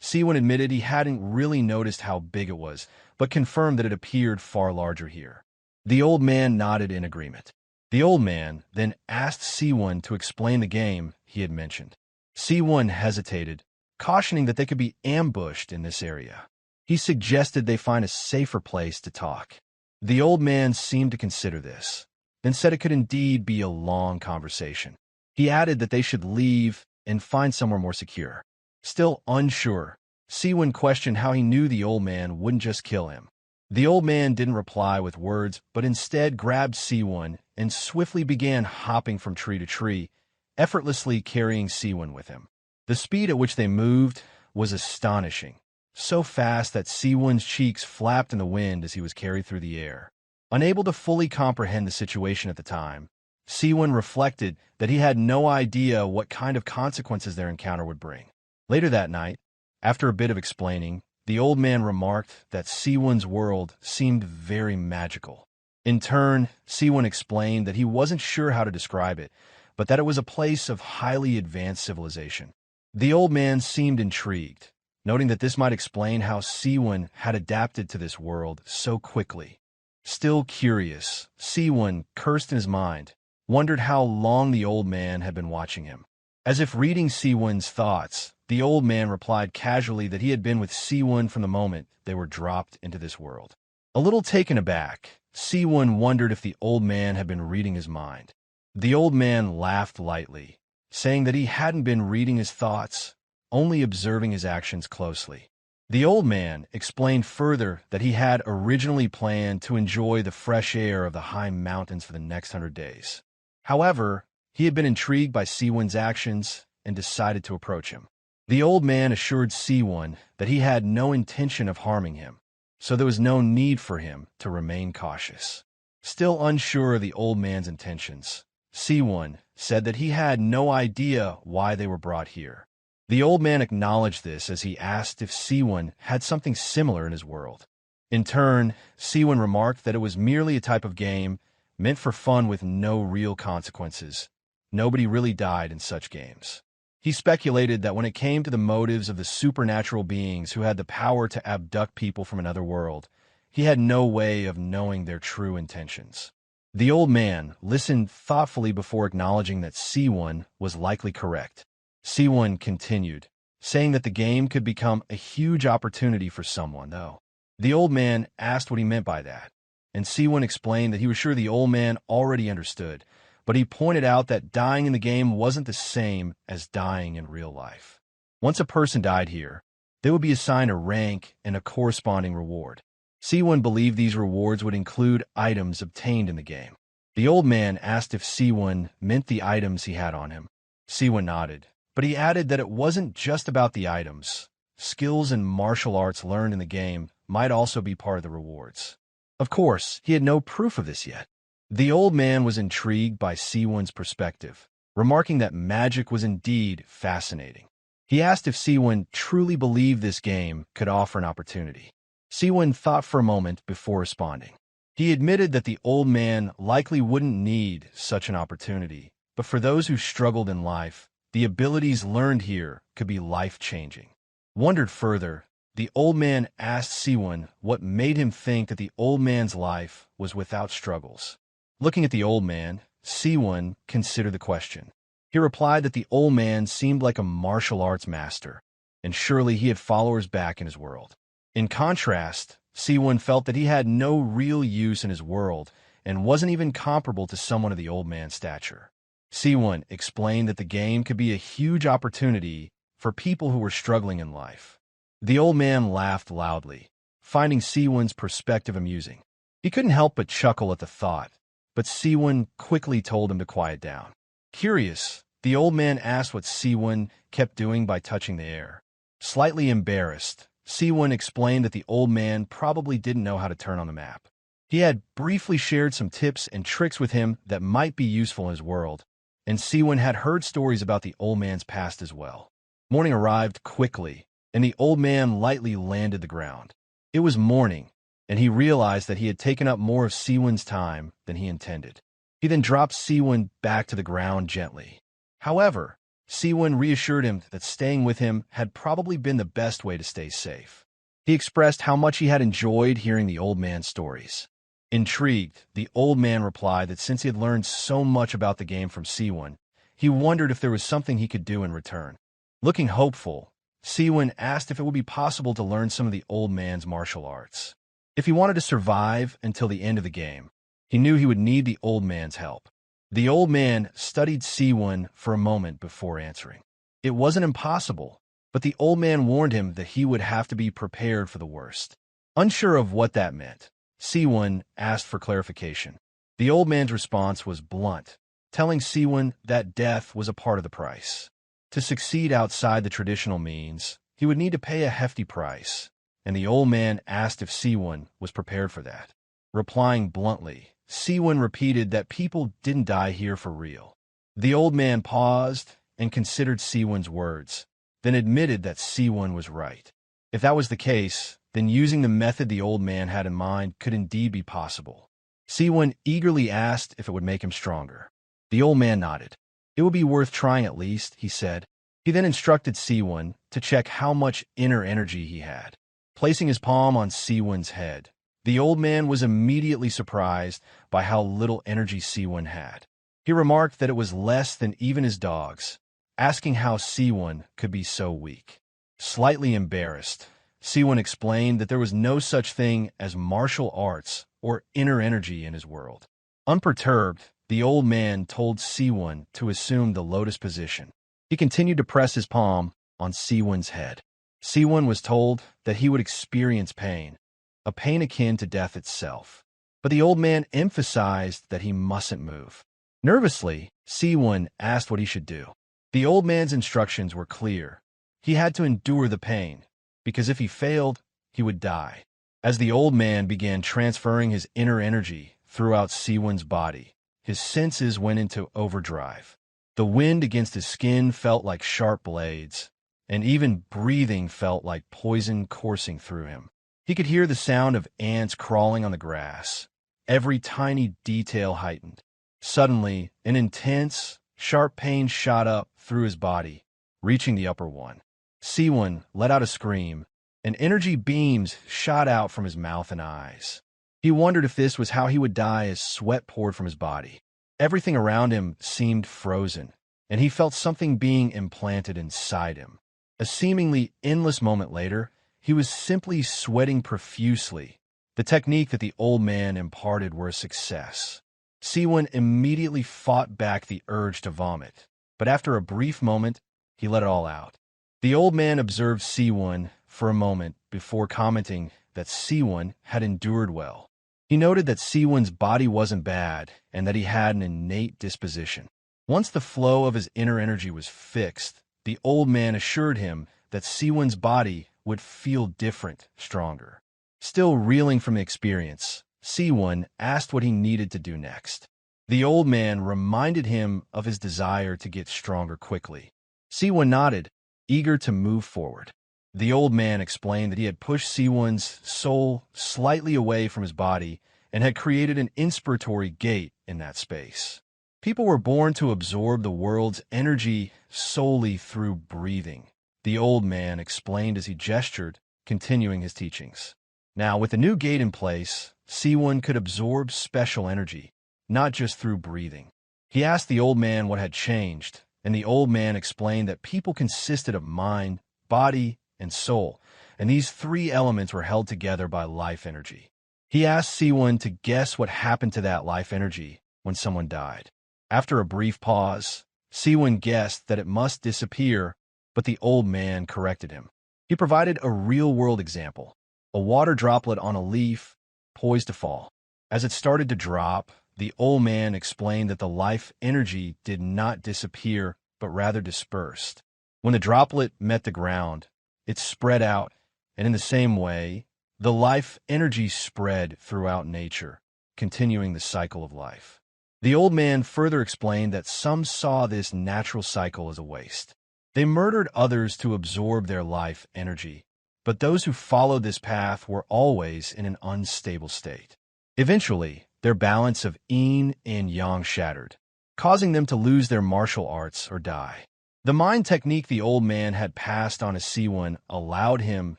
Seowoon admitted he hadn't really noticed how big it was, but confirmed that it appeared far larger here. The old man nodded in agreement. The old man then asked Seowoon to explain the game he had mentioned. Seowoon hesitated, cautioning that they could be ambushed in this area. He suggested they find a safer place to talk. The old man seemed to consider this, then said it could indeed be a long conversation. He added that they should leave and find somewhere more secure. Still unsure, Seowoon questioned how he knew the old man wouldn't just kill him. The old man didn't reply with words, but instead grabbed Seowoon and swiftly began hopping from tree to tree, effortlessly carrying Seowoon with him. The speed at which they moved was astonishing, so fast that Seowoon's cheeks flapped in the wind as he was carried through the air. Unable to fully comprehend the situation at the time, Seowoon reflected that he had no idea what kind of consequences their encounter would bring. Later that night, after a bit of explaining, the old man remarked that Seowoon's world seemed very magical. In turn, Seowoon explained that he wasn't sure how to describe it, but that it was a place of highly advanced civilization. The old man seemed intrigued, noting that this might explain how Seowoon had adapted to this world so quickly. Still curious, Seowoon cursed in his mind, wondered how long the old man had been watching him. As if reading Seowoon's thoughts, the old man replied casually that he had been with Seowoon from the moment they were dropped into this world. A little taken aback, Seowoon wondered if the old man had been reading his mind. The old man laughed lightly, saying that he hadn't been reading his thoughts, only observing his actions closely. The old man explained further that he had originally planned to enjoy the fresh air of the high mountains for the next 100 days. However, he had been intrigued by Seowoon's actions and decided to approach him. The old man assured Seowoon that he had no intention of harming him, so there was no need for him to remain cautious. Still unsure of the old man's intentions, Seowoon said that he had no idea why they were brought here. The old man acknowledged this as he asked if Seowoon had something similar in his world. In turn, Seowoon remarked that it was merely a type of game meant for fun with no real consequences. Nobody really died in such games. He speculated that when it came to the motives of the supernatural beings who had the power to abduct people from another world, he had no way of knowing their true intentions. The old man listened thoughtfully before acknowledging that Seowoon was likely correct. Seowoon continued, saying that the game could become a huge opportunity for someone, though. The old man asked what he meant by that, and Seowoon explained that he was sure the old man already understood, but he pointed out that dying in the game wasn't the same as dying in real life. Once a person died here, they would be assigned a rank and a corresponding reward. Seowoon believed these rewards would include items obtained in the game. The old man asked if Seowoon meant the items he had on him. Seowoon nodded, but he added that it wasn't just about the items. Skills and martial arts learned in the game might also be part of the rewards. Of course, he had no proof of this yet. The old man was intrigued by Seowoon's perspective, remarking that magic was indeed fascinating. He asked if Seowoon truly believed this game could offer an opportunity. Seowoon thought for a moment before responding. He admitted that the old man likely wouldn't need such an opportunity, but for those who struggled in life, the abilities learned here could be life-changing. Wondered further, the old man asked Seowoon what made him think that the old man's life was without struggles. Looking at the old man, Seowoon considered the question. He replied that the old man seemed like a martial arts master, and surely he had followers back in his world. In contrast, Seowoon felt that he had no real use in his world and wasn't even comparable to someone of the old man's stature. Seowoon explained that the game could be a huge opportunity for people who were struggling in life. The old man laughed loudly, finding Seowoon's perspective amusing. He couldn't help but chuckle at the thought, but Seowoon quickly told him to quiet down. Curious, the old man asked what Seowoon kept doing by touching the air. Slightly embarrassed, Seowoon explained that the old man probably didn't know how to turn on the map. He had briefly shared some tips and tricks with him that might be useful in his world, and Seowoon had heard stories about the old man's past as well. Morning arrived quickly, and the old man lightly landed the ground. It was morning, and he realized that he had taken up more of Seowoon's time than he intended. He then dropped Seowoon back to the ground gently. However, Seowoon reassured him that staying with him had probably been the best way to stay safe. He expressed how much he had enjoyed hearing the old man's stories. Intrigued, the old man replied that since he had learned so much about the game from Seowoon, he wondered if there was something he could do in return. Looking hopeful, Seowoon asked if it would be possible to learn some of the old man's martial arts. If he wanted to survive until the end of the game, he knew he would need the old man's help. The old man studied Seowoon for a moment before answering. It wasn't impossible, but the old man warned him that he would have to be prepared for the worst. Unsure of what that meant, Seowoon asked for clarification. The old man's response was blunt, telling Seowoon that death was a part of the price. To succeed outside the traditional means, he would need to pay a hefty price, and the old man asked if Seowoon was prepared for that. Replying bluntly, Seowoon repeated that people didn't die here for real. The old man paused and considered Seowoon's words, then admitted that Seowoon was right. If that was the case, then using the method the old man had in mind could indeed be possible. Seowoon eagerly asked if it would make him stronger. The old man nodded. It would be worth trying at least, he said. He then instructed Seowoon to check how much inner energy he had. Placing his palm on Seowoon's head, the old man was immediately surprised by how little energy Seowoon had. He remarked that it was less than even his dog's, asking how Seowoon could be so weak. Slightly embarrassed, Seowoon explained that there was no such thing as martial arts or inner energy in his world. Unperturbed, the old man told Seowoon to assume the lotus position. He continued to press his palm on Seowoon's head. Seowoon was told that he would experience pain, a pain akin to death itself. But the old man emphasized that he mustn't move. Nervously, Seowoon asked what he should do. The old man's instructions were clear. He had to endure the pain, because if he failed, he would die. As the old man began transferring his inner energy throughout Seowoon's body, his senses went into overdrive. The wind against his skin felt like sharp blades, and even breathing felt like poison coursing through him. He could hear the sound of ants crawling on the grass, every tiny detail heightened. Suddenly, an intense, sharp pain shot up through his body, reaching the upper one. Seowoon let out a scream, and energy beams shot out from his mouth and eyes. He wondered if this was how he would die as sweat poured from his body. Everything around him seemed frozen, and he felt something being implanted inside him. A seemingly endless moment later, he was simply sweating profusely. The technique that the old man imparted were a success. Seowoon immediately fought back the urge to vomit, but after a brief moment, he let it all out. The old man observed Seowoon for a moment before commenting that Seowoon had endured well. He noted that Seowoon's body wasn't bad and that he had an innate disposition. Once the flow of his inner energy was fixed, the old man assured him that Seowoon's body would feel different, stronger. Still reeling from the experience, Seowoon asked what he needed to do next. The old man reminded him of his desire to get stronger quickly. Seowoon nodded, eager to move forward. The old man explained that he had pushed Seowoon's soul slightly away from his body and had created an inspiratory gate in that space. People were born to absorb the world's energy solely through breathing, the old man explained as he gestured, continuing his teachings. Now, with the new gate in place, Seowoon could absorb special energy, not just through breathing. He asked the old man what had changed, and the old man explained that people consisted of mind, body, and soul, and these three elements were held together by life energy. He asked Seowoon to guess what happened to that life energy when someone died. After a brief pause, Seowoon guessed that it must disappear, but the old man corrected him. He provided a real-world example, a water droplet on a leaf poised to fall. As it started to drop, the old man explained that the life energy did not disappear, but rather dispersed. When the droplet met the ground, it spread out, and in the same way, the life energy spread throughout nature, continuing the cycle of life. The old man further explained that some saw this natural cycle as a waste. They murdered others to absorb their life energy, but those who followed this path were always in an unstable state. Eventually, their balance of yin and yang shattered, causing them to lose their martial arts or die. The mind technique the old man had passed on to Seowoon allowed him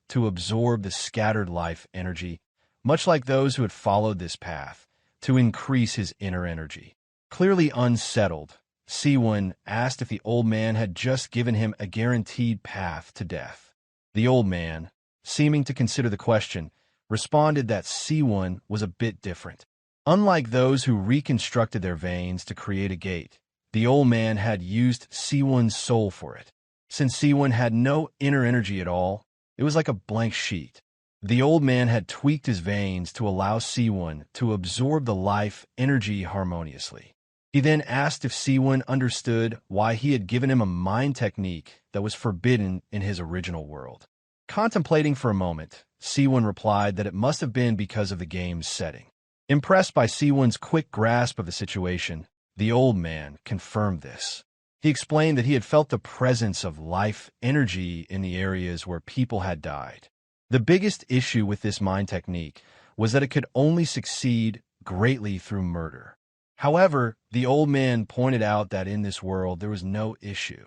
to absorb the scattered life energy, much like those who had followed this path, to increase his inner energy. Clearly unsettled, Seowoon asked if the old man had just given him a guaranteed path to death. The old man, seeming to consider the question, responded that Seowoon was a bit different. Unlike those who reconstructed their veins to create a gate, the old man had used Seowoon's soul for it. Since Seowoon had no inner energy at all, it was like a blank sheet. The old man had tweaked his veins to allow Seowoon to absorb the life energy harmoniously. He then asked if Seowoon understood why he had given him a mind technique that was forbidden in his original world. Contemplating for a moment, Seowoon replied that it must have been because of the game's setting. Impressed by Seowoon's quick grasp of the situation, the old man confirmed this. He explained that he had felt the presence of life energy in the areas where people had died. The biggest issue with this mind technique was that it could only succeed greatly through murder. However, the old man pointed out that in this world there was no issue.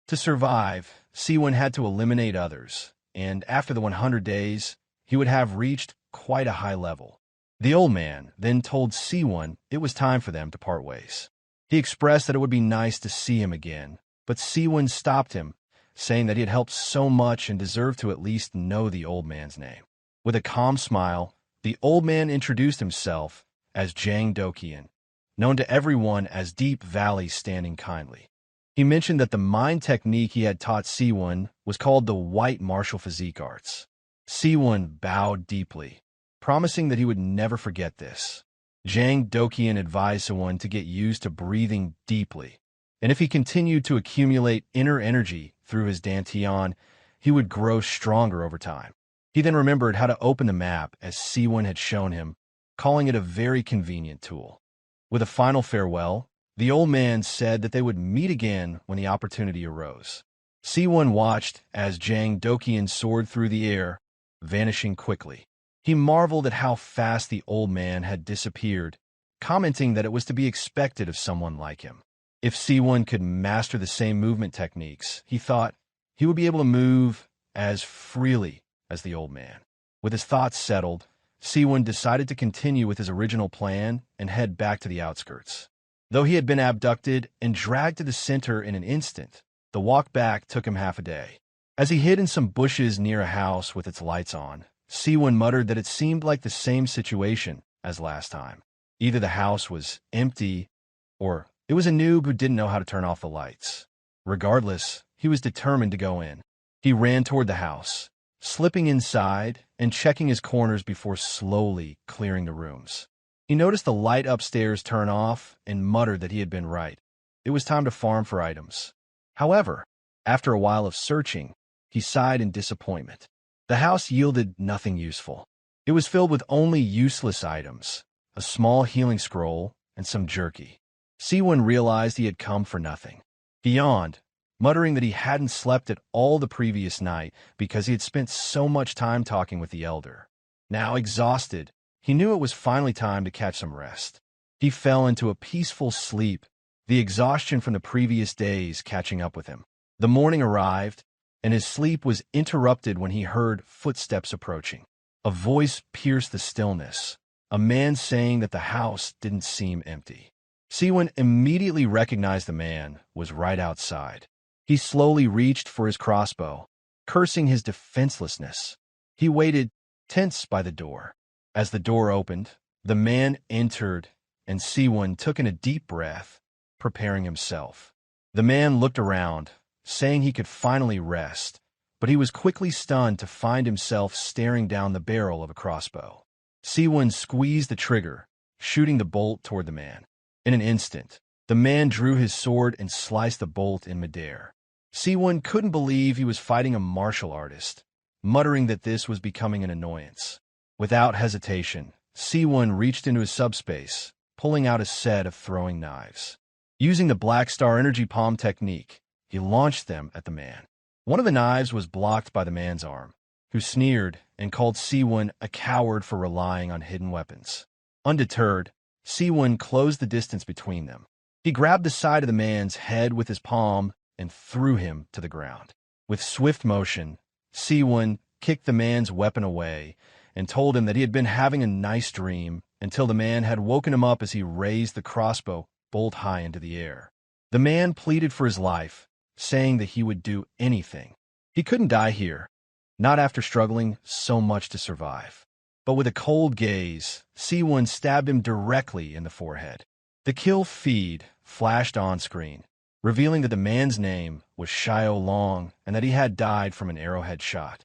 To survive, Seowoon had to eliminate others, and after the 100 days, he would have reached quite a high level. The old man then told Seowoon it was time for them to part ways. He expressed that it would be nice to see him again, but Seowoon stopped him, saying that he had helped so much and deserved to at least know the old man's name. With a calm smile, the old man introduced himself as Jang Dokian, known to everyone as Deep Valley Standing Kindly. He mentioned that the mind technique he had taught Seowoon was called the White Martial Physique Arts. Seowoon bowed deeply, promising that he would never forget this. Jang Dokian advised Seowoon to get used to breathing deeply, and if he continued to accumulate inner energy through his dantian, he would grow stronger over time. He then remembered how to open the map as Seowoon had shown him, calling it a very convenient tool. With a final farewell, the old man said that they would meet again when the opportunity arose. Seowoon watched as Jang Dokian soared through the air, vanishing quickly. He marveled at how fast the old man had disappeared, commenting that it was to be expected of someone like him. If Seowoon could master the same movement techniques, he thought he would be able to move as freely as the old man. With his thoughts settled, Seowoon decided to continue with his original plan and head back to the outskirts. Though he had been abducted and dragged to the center in an instant, the walk back took him half a day. As he hid in some bushes near a house with its lights on, Seowoon muttered that it seemed like the same situation as last time. Either the house was empty, or it was a noob who didn't know how to turn off the lights. Regardless, he was determined to go in. He ran toward the house, slipping inside and checking his corners before slowly clearing the rooms. He noticed the light upstairs turn off and muttered that he had been right. It was time to farm for items. However, after a while of searching, he sighed in disappointment. The house yielded nothing useful. It was filled with only useless items, a small healing scroll, and some jerky. Seowoon realized he had come for nothing. He yawned, muttering that he hadn't slept at all the previous night because he had spent so much time talking with the elder. Now exhausted, he knew it was finally time to catch some rest. He fell into a peaceful sleep, the exhaustion from the previous days catching up with him. The morning arrived, and his sleep was interrupted when he heard footsteps approaching. A voice pierced the stillness, a man saying that the house didn't seem empty. Seowoon immediately recognized the man was right outside. He slowly reached for his crossbow, cursing his defenselessness. He waited, tense by the door. As the door opened, the man entered, and Seowoon took in a deep breath, preparing himself. The man looked around, saying he could finally rest, but he was quickly stunned to find himself staring down the barrel of a crossbow. Seowoon squeezed the trigger, shooting the bolt toward the man. In an instant, the man drew his sword and sliced the bolt in midair. Seowoon couldn't believe he was fighting a martial artist, muttering that this was becoming an annoyance. Without hesitation, Seowoon reached into his subspace, pulling out a set of throwing knives. Using the Black Star Energy Palm technique, he launched them at the man. One of the knives was blocked by the man's arm, who sneered and called Seowoon a coward for relying on hidden weapons. Undeterred, Seowoon closed the distance between them. He grabbed the side of the man's head with his palm and threw him to the ground. With swift motion, Seowoon kicked the man's weapon away and told him that he had been having a nice dream until the man had woken him up as he raised the crossbow bolt high into the air. The man pleaded for his life, saying that he would do anything. He couldn't die here, not after struggling so much to survive. But with a cold gaze, Seowoon stabbed him directly in the forehead. The kill feed flashed on screen, revealing that the man's name was Xiao Long and that he had died from an arrowhead shot.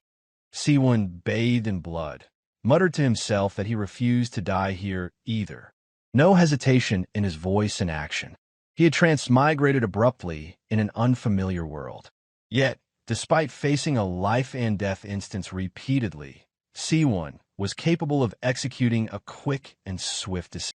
Seowoon, bathed in blood, muttered to himself that he refused to die here either. No hesitation in his voice and action. He had transmigrated abruptly in an unfamiliar world. Yet, despite facing a life-and-death instance repeatedly, Seowoon was capable of executing a quick and swift decision.